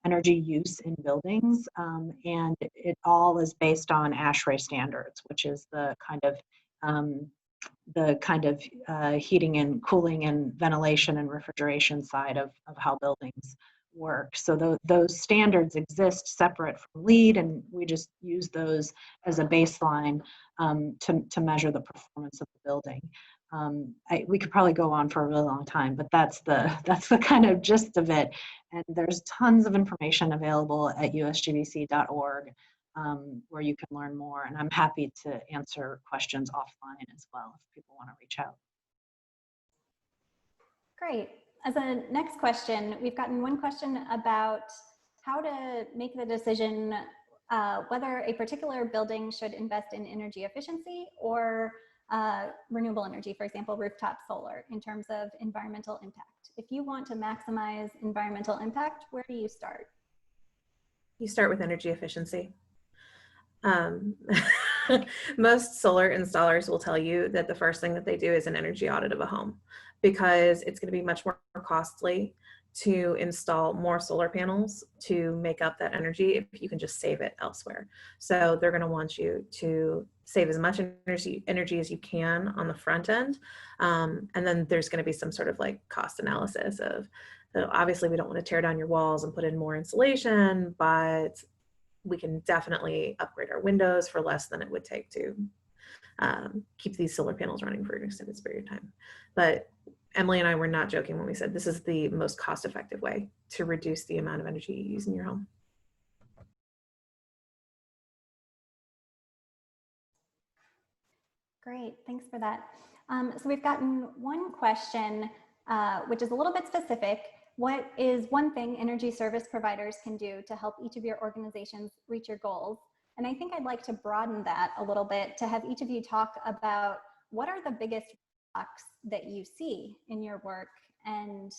energy use in buildings, and it all is based on ASHRAE standards, which is the kind of heating and cooling and ventilation and refrigeration side of how buildings work. So those standards exist separate from LEED, and we just use those as a baseline to measure the performance of the building. We could probably go on for a really long time, but that's the kind of gist of it. And there's tons of information available at usgbc.org where you can learn more. And I'm happy to answer questions offline as well if people want to reach out. Great. As a next question, we've gotten one question about how to make the decision whether a particular building should invest in energy efficiency or renewable energy, for example, rooftop solar, in terms of environmental impact. If you want to maximize environmental impact, where do you start? You start with energy efficiency. Most solar installers will tell you that the first thing that they do is an energy audit of a home, because it's going to be much more costly to install more solar panels to make up that energy if you can just save it elsewhere. So they're going to want you to save as much energy as you can on the front end. And then there's going to be some sort of like cost analysis of, obviously we don't want to tear down your walls and put in more insulation, but we can definitely upgrade our windows for less than it would take to keep these solar panels running for an extended period of time. But Emily and I were not joking when we said this is the most cost-effective way to reduce the amount of energy you use in your home. Great, thanks for that. So we've gotten one question, which is a little bit specific. What is one thing energy service providers can do to help each of your organizations reach your goals? And I think I'd like to broaden that a little bit to have each of you talk about what are the biggest roadblocks that you see in your work, and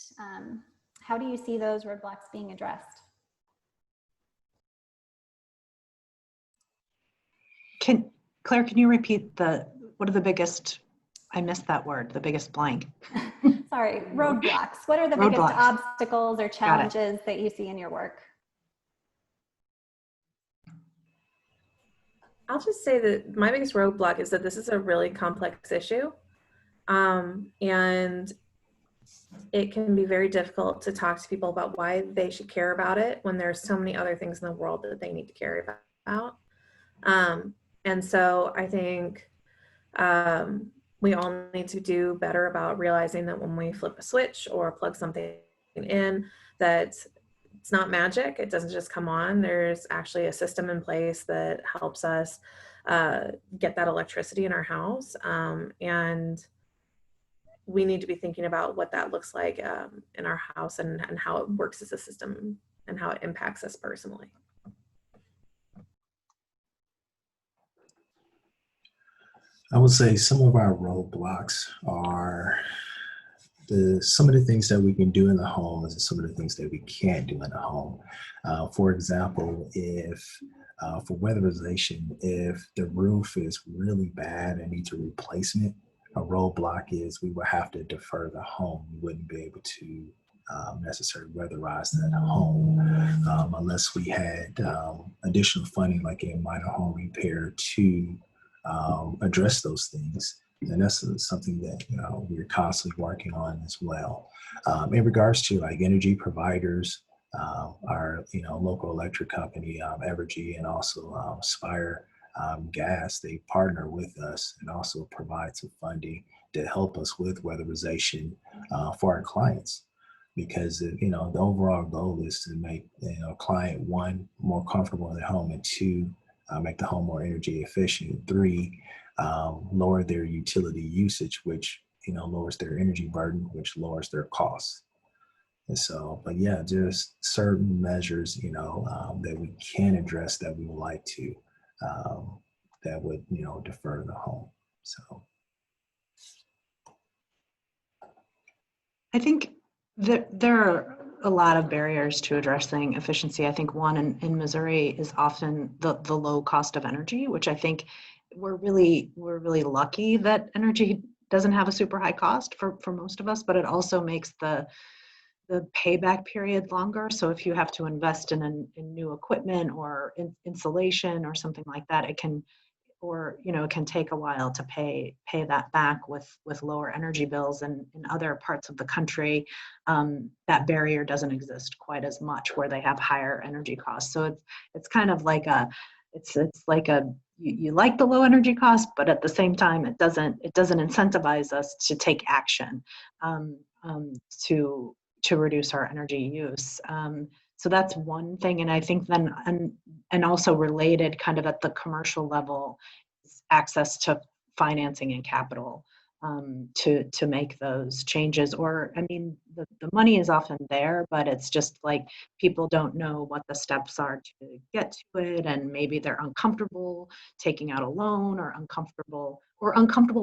how do you see those roadblocks being addressed? Claire, can you repeat what are the biggest, I missed that word, the biggest blank. Sorry, roadblocks. What are the biggest obstacles or challenges that you see in your work? I'll just say that my biggest roadblock is that this is a really complex issue. And it can be very difficult to talk to people about why they should care about it when there's so many other things in the world that they need to care about. And so I think we all need to do better about realizing that when we flip a switch or plug something in, that it's not magic. It doesn't just come on. There's actually a system in place that helps us get that electricity in our house. And we need to be thinking about what that looks like in our house and how it works as a system and how it impacts us personally. I would say some of our roadblocks are some of the things that we can do in the home and some of the things that we can't do in the home. For example, for weatherization, if the roof is really bad and needs a replacement, a roadblock is we would have to defer the home. We wouldn't be able to necessarily weatherize that home unless we had additional funding like a minor home repair to address those things. And that's something that we're constantly working on as well. In regards to like energy providers, our local electric company, Evergy, and also Spire Gas, they partner with us and also provide some funding to help us with weatherization for our clients. Because the overall goal is to make client, one, more comfortable in their home, and two, make the home more energy efficient. Three, lower their utility usage, which lowers their energy burden, which lowers their costs. And so, but yeah, there's certain measures that we can address that we would like to that would defer the home. So I think there are a lot of barriers to addressing efficiency. I think one in Missouri is often the low cost of energy, which I think we're really lucky that energy doesn't have a super high cost for most of us, but it also makes the payback period longer. So if you have to invest in new equipment or insulation or something like that, it can take a while to pay that back with lower energy bills. And in other parts of the country, that barrier doesn't exist quite as much, where they have higher energy costs. So it's kind of like you like the low energy cost, but at the same time, it doesn't incentivize us to take action to reduce our energy use. So that's one thing. And I think then, and also related kind of at the commercial level, is access to financing and capital to make those changes. Or, I mean, the money is often there, but it's just like people don't know what the steps are to get to it. And maybe they're uncomfortable taking out a loan, or uncomfortable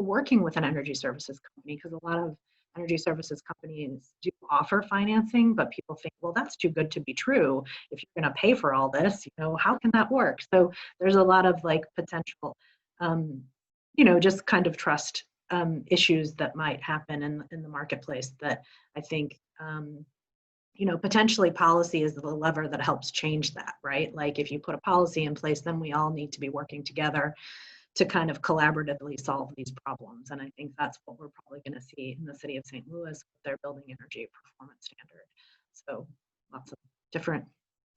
working with an energy services company, because a lot of energy services companies do offer financing, but people think, well, that's too good to be true. If you're going to pay for all this, how can that work? So there's a lot of like potential, just kind of trust issues that might happen in the marketplace that I think, potentially policy is the lever that helps change that, right? Like if you put a policy in place, then we all need to be working together to kind of collaboratively solve these problems. And I think that's what we're probably going to see in the city of St. Louis with their building energy performance standard. So lots of different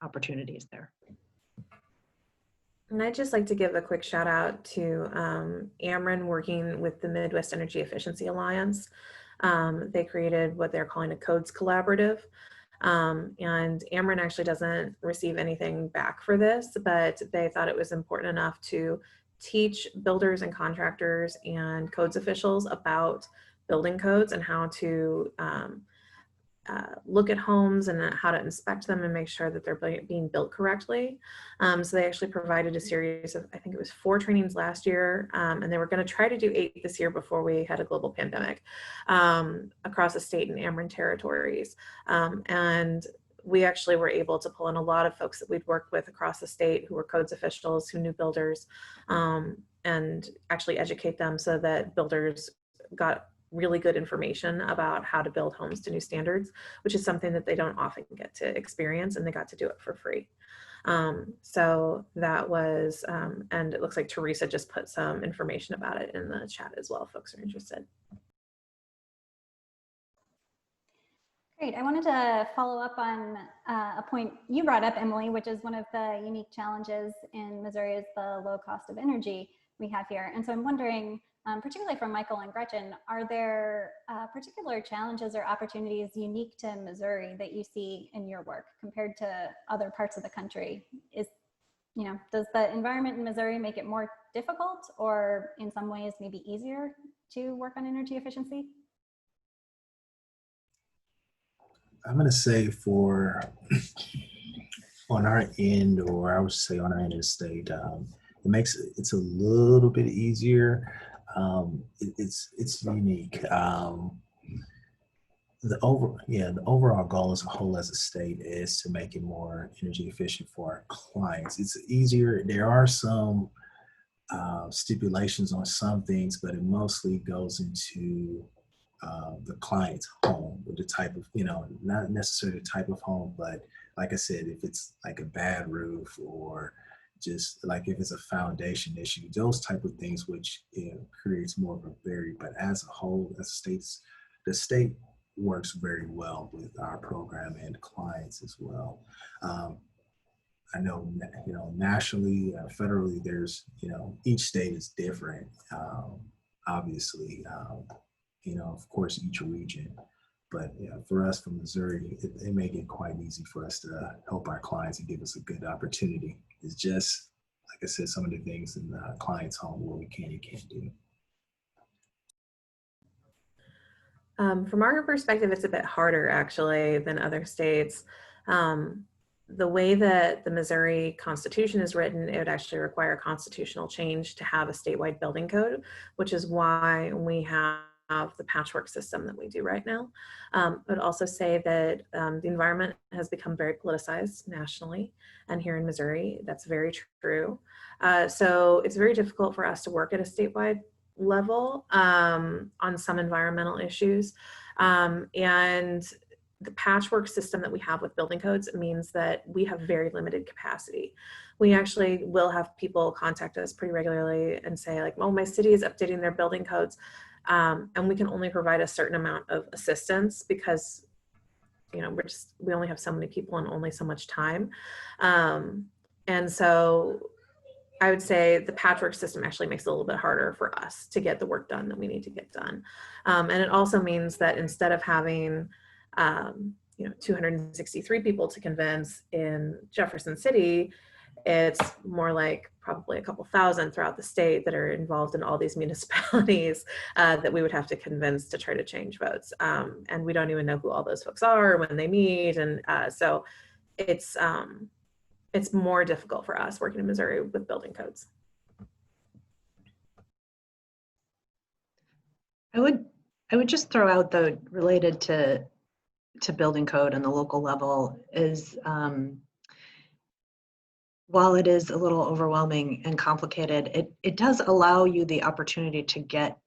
opportunities there. And I'd just like to give a quick shout out to Ameren, working with the Midwest Energy Efficiency Alliance. They created what they're calling a codes collaborative. And Ameren actually doesn't receive anything back for this, but they thought it was important enough to teach builders and contractors and codes officials about building codes and how to look at homes and how to inspect them and make sure that they're being built correctly. So they actually provided a series of, I think it was 4 trainings last year, and they were going to try to do 8 this year before we had a global pandemic across the state and Ameren territories. And we actually were able to pull in a lot of folks that we'd worked with across the state who were codes officials, who knew builders, and actually educate them so that builders got really good information about how to build homes to new standards, which is something that they don't often get to experience, and they got to do it for free. So that was, and it looks like Teresa just put some information about it in the chat as well, if folks are interested. Great. I wanted to follow up on a point you brought up, Emily, which is one of the unique challenges in Missouri is the low cost of energy we have here. And so I'm wondering, particularly from Michael and Gretchen, are there particular challenges or opportunities unique to Missouri that you see in your work compared to other parts of the country? Does the environment in Missouri make it more difficult, or in some ways maybe easier to work on energy efficiency? I'm going to say on our end, or I would say on our end of the state, it's a little bit easier. It's unique. The overall goal as a whole as a state is to make it more energy efficient for our clients. It's easier. There are some stipulations on some things, but it mostly goes into the client's home, with the type of, not necessarily the type of home, but like I said, if it's like a bad roof, or just like if it's a foundation issue, those type of things, which creates more of a barrier. But as a whole, the state works very well with our program and clients as well. I know, nationally, federally, there's, each state is different. Obviously, of course, each region. But yeah, for us from Missouri, it make it quite easy for us to help our clients and give us a good opportunity. It's just, like I said, some of the things in the client's home where we can and can't do. From our perspective, it's a bit harder actually than other states. The way that the Missouri Constitution is written, it would actually require a constitutional change to have a statewide building code, which is why we have the patchwork system that we do right now. I would also say that the environment has become very politicized nationally, and here in Missouri, that's very true. So it's very difficult for us to work at a statewide level on some environmental issues. And the patchwork system that we have with building codes means that we have very limited capacity. We actually will have people contact us pretty regularly and say like, oh, my city is updating their building codes. And we can only provide a certain amount of assistance because, we only have so many people and only so much time. And so I would say the patchwork system actually makes it a little bit harder for us to get the work done that we need to get done. And it also means that instead of having 263 people to convince in Jefferson City, it's more like probably a couple thousand throughout the state that are involved in all these municipalities that we would have to convince to try to change votes. And we don't even know who all those folks are when they meet. And so it's more difficult for us working in Missouri with building codes. I would just throw out, though, related to building code and the local level is, while it is a little overwhelming and complicated, it does allow you the opportunity to get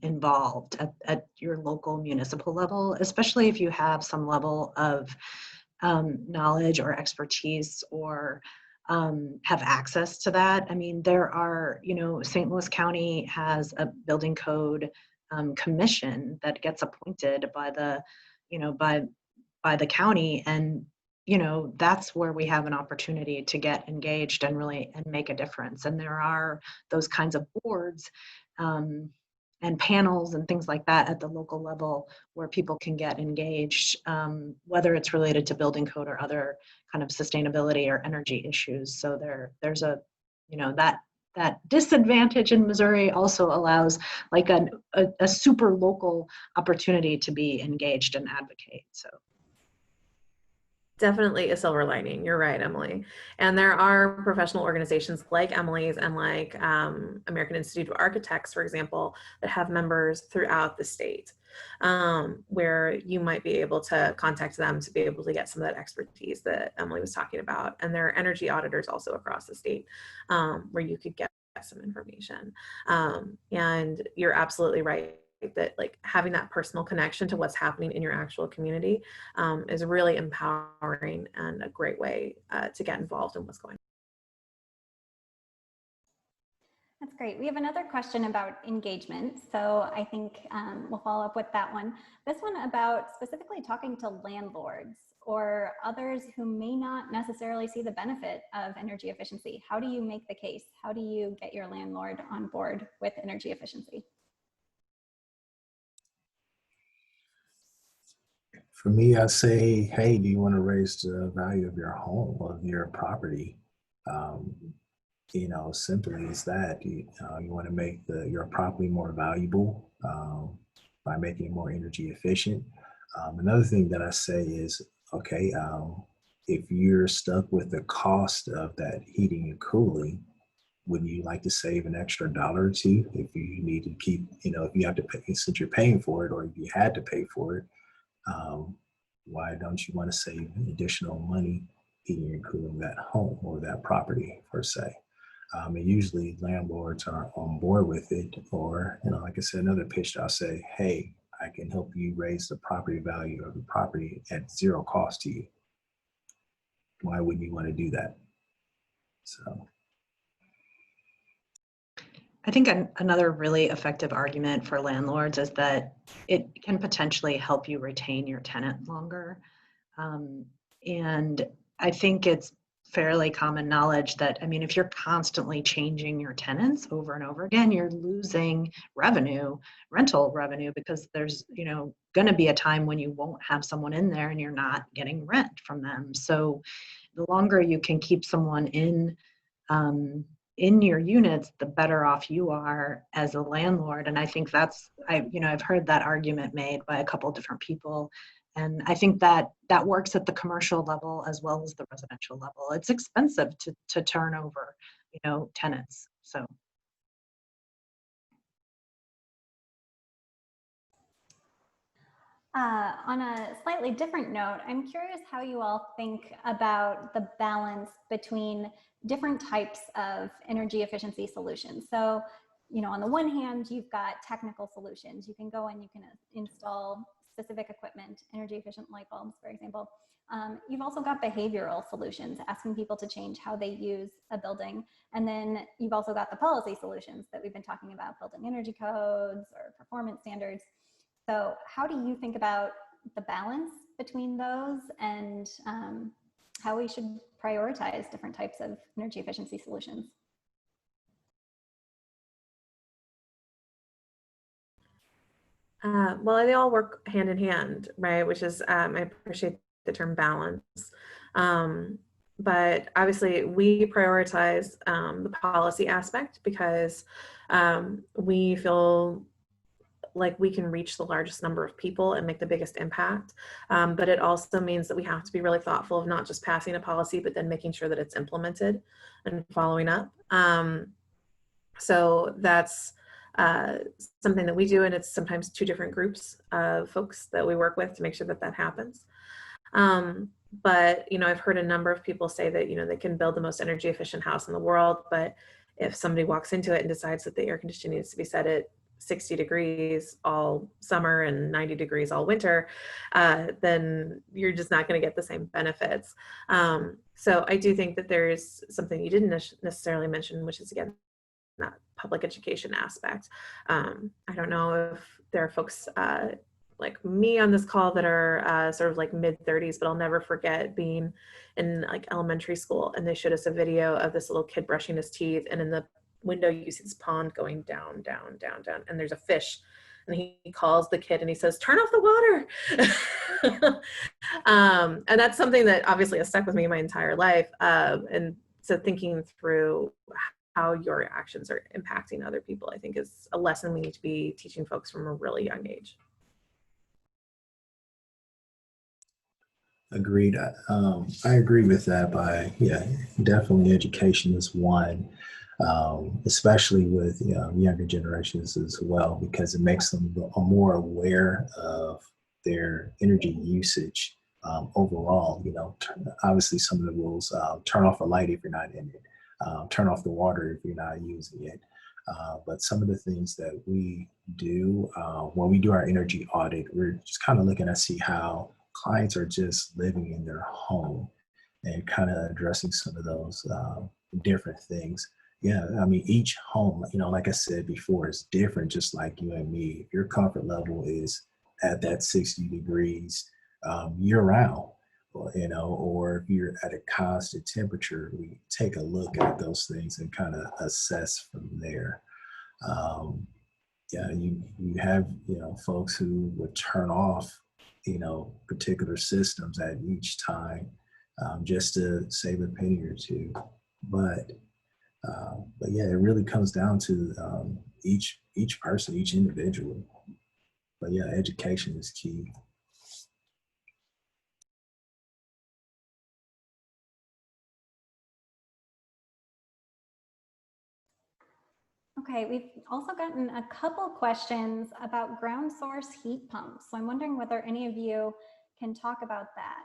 involved at your local municipal level, especially if you have some level of knowledge or expertise or have access to that. I mean, there are, St. Louis County has a building code commission that gets appointed by the, by the county, and that's where we have an opportunity to get engaged and really make a difference. And there are those kinds of boards and panels and things like that at the local level where people can get engaged, whether it's related to building code or other kind of sustainability or energy issues. So there's a, that disadvantage in Missouri also allows like a super local opportunity to be engaged and advocate. So. Definitely a silver lining. You're right, Emily. And there are professional organizations like Emily's and like American Institute of Architects, for example, that have members throughout the state where you might be able to contact them to be able to get some of that expertise that Emily was talking about. And there are energy auditors also across the state where you could get some information. And you're absolutely right that like having that personal connection to what's happening in your actual community is really empowering and a great way to get involved in what's going on. That's great. We have another question about engagement. So I think we'll follow up with that one. This one about specifically talking to landlords or others who may not necessarily see the benefit of energy efficiency. How do you make the case? How do you get your landlord on board with energy efficiency? For me, I say, hey, do you want to raise the value of your home, of your property? Simply as that. You want to make your property more valuable by making it more energy efficient. Another thing that I say is, okay, if you're stuck with the cost of that heating and cooling, wouldn't you like to save an extra $1 or $2 if you need to keep, if you have to pay, since you're paying for it, or if you had to pay for it, why don't you want to save additional money heating and cooling that home or that property per se? And usually landlords are on board with it, or, like I said, another pitch, I'll say, hey, I can help you raise the property value of the property at zero cost to you. Why wouldn't you want to do that? So. I think another really effective argument for landlords is that it can potentially help you retain your tenant longer. And I think it's fairly common knowledge that, I mean, if you're constantly changing your tenants over and over again, you're losing revenue, rental revenue, because there's, you know, going to be a time when you won't have someone in there and you're not getting rent from them. So the longer you can keep someone in your units, the better off you are as a landlord. And I think that's, I've heard that argument made by a couple of different people. And I think that that works at the commercial level as well as the residential level. It's expensive to turn over, you know, tenants. So. On a slightly different note, I'm curious how you all think about the balance between different types of energy efficiency solutions. So, you know, on the one hand, you've got technical solutions. You can go and you can install specific equipment, energy efficient light bulbs, for example. You've also got behavioral solutions, asking people to change how they use a building. And then you've also got the policy solutions that we've been talking about, building energy codes or performance standards. So how do you think about the balance between those and how we should prioritize different types of energy efficiency solutions? Well, they all work hand in hand, right? Which is, I appreciate the term balance. But obviously we prioritize the policy aspect because we feel like we can reach the largest number of people and make the biggest impact. But it also means that we have to be really thoughtful of not just passing a policy, but then making sure that it's implemented and following up. So that's something that we do, and it's sometimes two different groups of folks that we work with to make sure that that happens. But, you know, I've heard a number of people say that, you know, they can build the most energy efficient house in the world, but if somebody walks into it and decides that the air conditioning needs to be set at 60 degrees all summer and 90 degrees all winter, then you're just not going to get the same benefits. So I do think that there's something you didn't necessarily mention, which is, again, that public education aspect. I don't know if there are folks like me on this call that are sort of like mid-30s, but I'll never forget being in like elementary school and they showed us a video of this little kid brushing his teeth, and in the window you see this pond going down, down, down, down, and there's a fish, and he calls the kid and he says, "Turn off the water." And that's something that obviously has stuck with me my entire life. And so thinking through how your actions are impacting other people, I think, is a lesson we need to be teaching folks from a really young age. Agreed. I agree with that. Definitely education is one, especially with younger generations as well, because it makes them more aware of their energy usage overall. You know, obviously some of the rules: turn off a light if you're not in it, turn off the water if you're not using it. But some of the things that we do when we do our energy audit, we're just kind of looking to see how clients are just living in their home and kind of addressing some of those different things. Yeah, I mean, each home, you know, like I said before, is different, just like you and me. If your comfort level is at that 60 degrees year round, you know, or if you're at a constant temperature, we take a look at those things and kind of assess from there. Yeah, you have, you know, folks who would turn off, you know, particular systems at each time just to save a penny or two. But yeah, it really comes down to each person, each individual. But yeah, education is key. Okay, we've also gotten a couple questions about ground source heat pumps. So I'm wondering whether any of you can talk about that.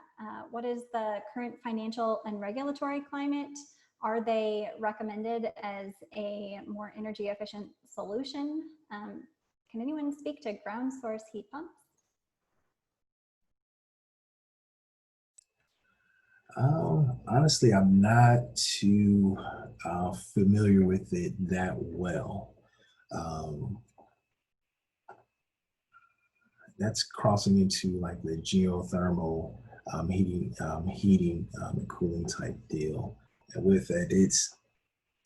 What is the current financial and regulatory climate? Are they recommended as a more energy efficient solution? Can anyone speak to ground source heat pumps? Honestly, I'm not too familiar with it that well. Um, that's crossing into like the geothermal heating and cooling type deal. And with it, it's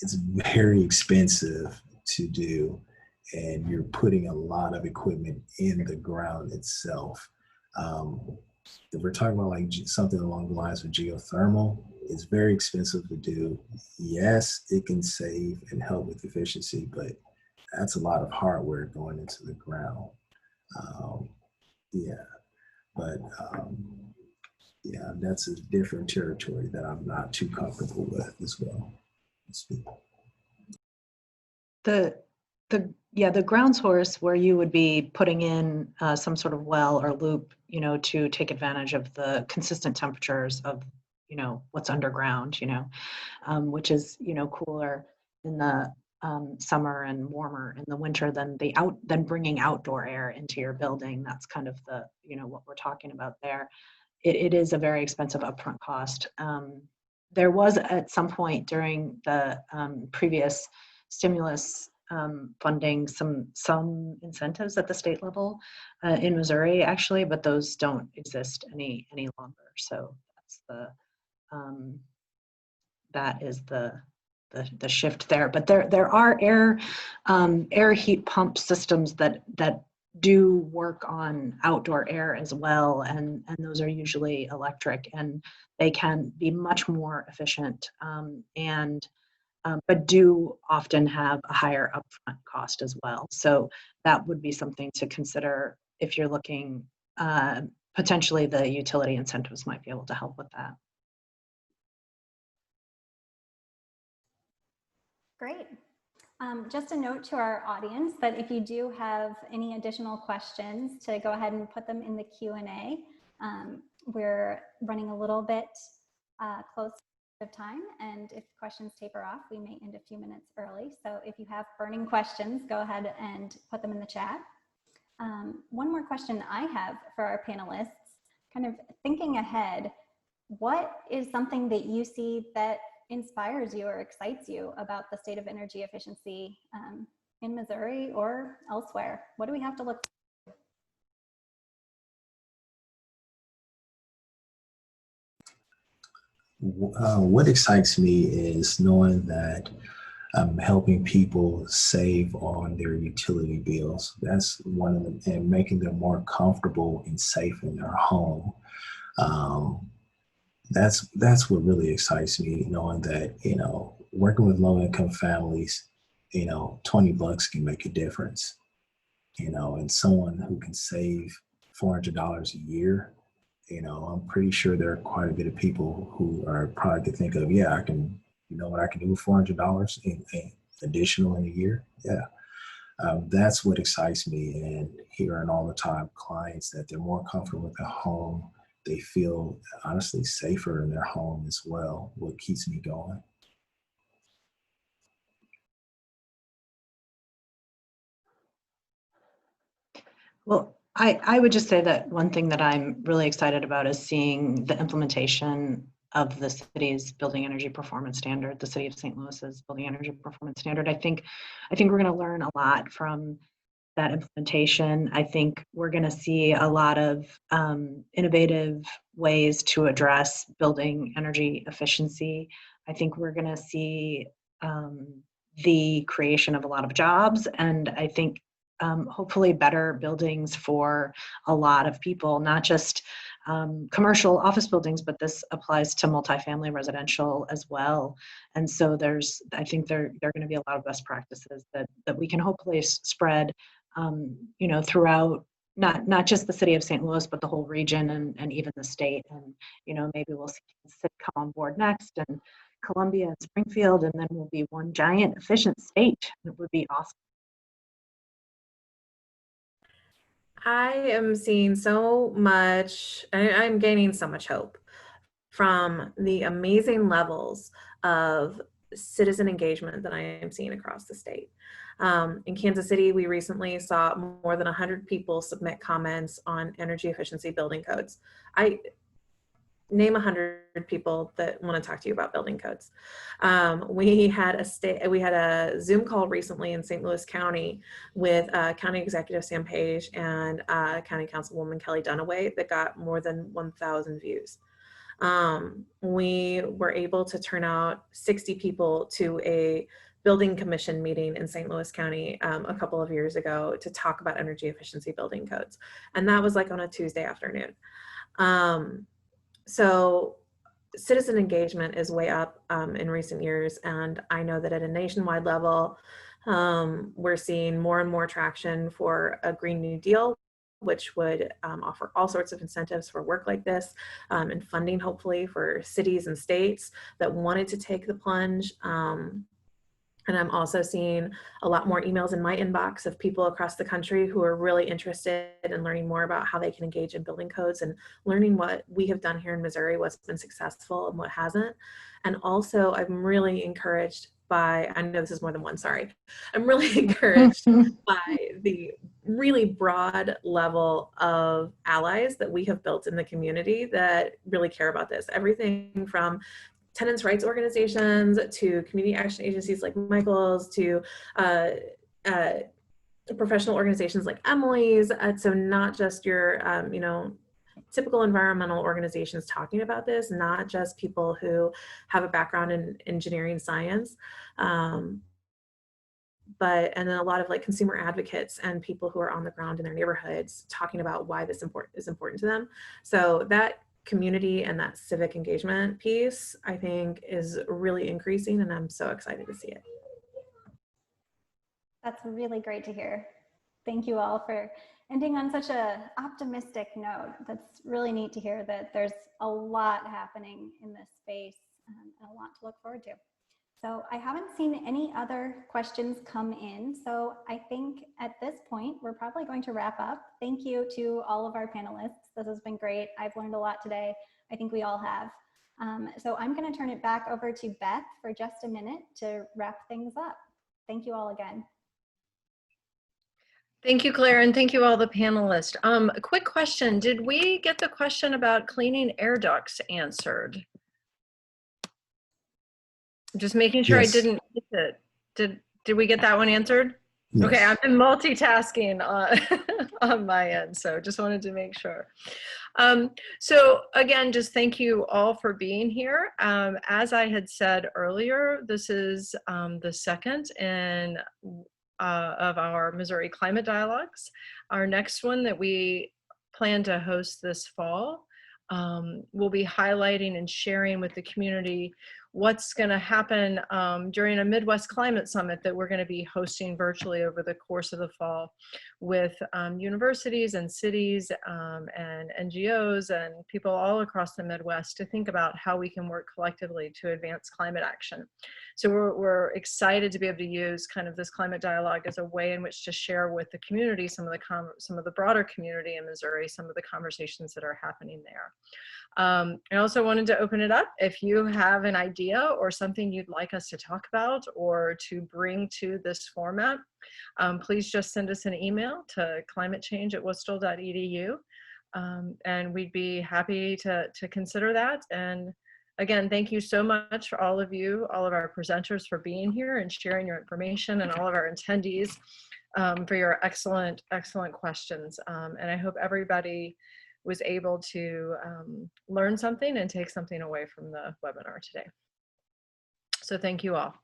very expensive to do, and you're putting a lot of equipment in the ground itself. Um, if we're talking about like something along the lines of geothermal, it's very expensive to do. Yes, it can save and help with efficiency, but that's a lot of hardware going into the ground. Um, yeah, but yeah, that's a different territory that I'm not too comfortable with as well. The the ground source where you would be putting in some sort of well or loop, to take advantage of the consistent temperatures of, what's underground, which is, cooler in the summer and warmer in the winter than bringing outdoor air into your building. That's kind of the, what we're talking about there. It is a very expensive upfront cost. There was at some point during the previous stimulus funding some incentives at the state level in Missouri actually, but those don't exist any longer. So that's that is the shift there. But there are air heat pump systems that do work on outdoor air as well, and those are usually electric, and they can be much more efficient but do often have a higher upfront cost as well. So that would be something to consider if you're looking, potentially the utility incentives might be able to help with that. Great. Just a note to our audience that if you do have any additional questions, to go ahead and put them in the Q&A. We're running a little bit close of time, and if questions taper off, we may end a few minutes early. So if you have burning questions, go ahead and put them in the chat. One more question I have for our panelists, kind of thinking ahead, what is something that you see that inspires you or excites you about the state of energy efficiency in Missouri or elsewhere? What do we have to look for? What excites me is knowing that I'm helping people save on their utility bills. That's one of them, and making them more comfortable and safe in their home. Um, that's what really excites me, knowing that, working with low income families, $20 can make a difference, and someone who can save $400 a year. I'm pretty sure there are quite a bit of people who are probably could think of, yeah, I can, what I can do with $400 in additional in a year. Yeah. That's what excites me, and hearing all the time clients that they're more comfortable with their home. They feel honestly safer in their home as well. What keeps me going. Well, I would just say that one thing that I'm really excited about is seeing the implementation of the city's building energy performance standard, the city of St. Louis's building energy performance standard. I think we're going to learn a lot from that implementation. I think we're going to see a lot of innovative ways to address building energy efficiency. I think we're going to see the creation of a lot of jobs, and I think hopefully better buildings for a lot of people, not just commercial office buildings, but this applies to multifamily residential as well. And so I think there are going to be a lot of best practices that we can hopefully spread, throughout not just the city of St. Louis, but the whole region and even the state. And, maybe we'll see come on board next, and Columbia and Springfield, and then we'll be one giant efficient state. It would be awesome. I am seeing so much, I'm gaining so much hope from the amazing levels of citizen engagement that I am seeing across the state. In Kansas City, we recently saw more than 100 people submit comments on energy efficiency building codes. name 100 people that want to talk to you about building codes. We had a Zoom call recently in St. Louis County with County Executive Sam Page and County Councilwoman Kelly Dunaway that got more than 1,000 views. We were able to turn out 60 people to a building commission meeting in St. Louis County a couple of years ago to talk about energy efficiency building codes. And that was like on a Tuesday afternoon. So citizen engagement is way up in recent years. And I know that at a nationwide level, we're seeing more and more traction for a Green New Deal, which would offer all sorts of incentives for work like this and funding, hopefully, for cities and states that wanted to take the plunge. And I'm also seeing a lot more emails in my inbox of people across the country who are really interested in learning more about how they can engage in building codes and learning what we have done here in Missouri, what's been successful and what hasn't. And also, I'm really encouraged by, I know this is more than one, sorry. I'm really encouraged by the really broad level of allies that we have built in the community that really care about this. Everything from tenants' rights organizations to community action agencies like Michael's to professional organizations like Emily's. So not just your, typical environmental organizations talking about this, not just people who have a background in engineering science, and then a lot of like consumer advocates and people who are on the ground in their neighborhoods talking about why this is important to them. So that community and that civic engagement piece, I think, is really increasing, and I'm so excited to see it. That's really great to hear. Thank you all for ending on such an optimistic note. That's really neat to hear that there's a lot happening in this space and a lot to look forward to. So I haven't seen any other questions come in. So I think at this point, we're probably going to wrap up. Thank you to all of our panelists. This has been great. I've learned a lot today. I think we all have. So I'm going to turn it back over to Beth for just a minute to wrap things up. Thank you all again. Thank you, Claire, and thank you all the panelists. A quick question, did we get the question about cleaning air ducts answered? Just making sure Yes. I didn't miss it. Did we get that one answered? Yes. Okay, I've been multitasking on my end, so just wanted to make sure. So again, just thank you all for being here. As I had said earlier, this is the second in of our Missouri Climate Dialogues. Our next one that we plan to host this fall, we'll be highlighting and sharing with the community what's going to happen during a Midwest Climate Summit that we're going to be hosting virtually over the course of the fall with universities and cities and NGOs and people all across the Midwest to think about how we can work collectively to advance climate action. So we're excited to be able to use kind of this climate dialogue as a way in which to share with the community some of the broader community in Missouri, some of the conversations that are happening there. I also wanted to open it up. If you have an idea or something you'd like us to talk about or to bring to this format, please just send us an email to climatechange@worcester.edu, and we'd be happy to consider that. And again, thank you so much for all of you, all of our presenters for being here and sharing your information, and all of our attendees for your excellent, excellent questions. And I hope everybody was able to learn something and take something away from the webinar today. So thank you all.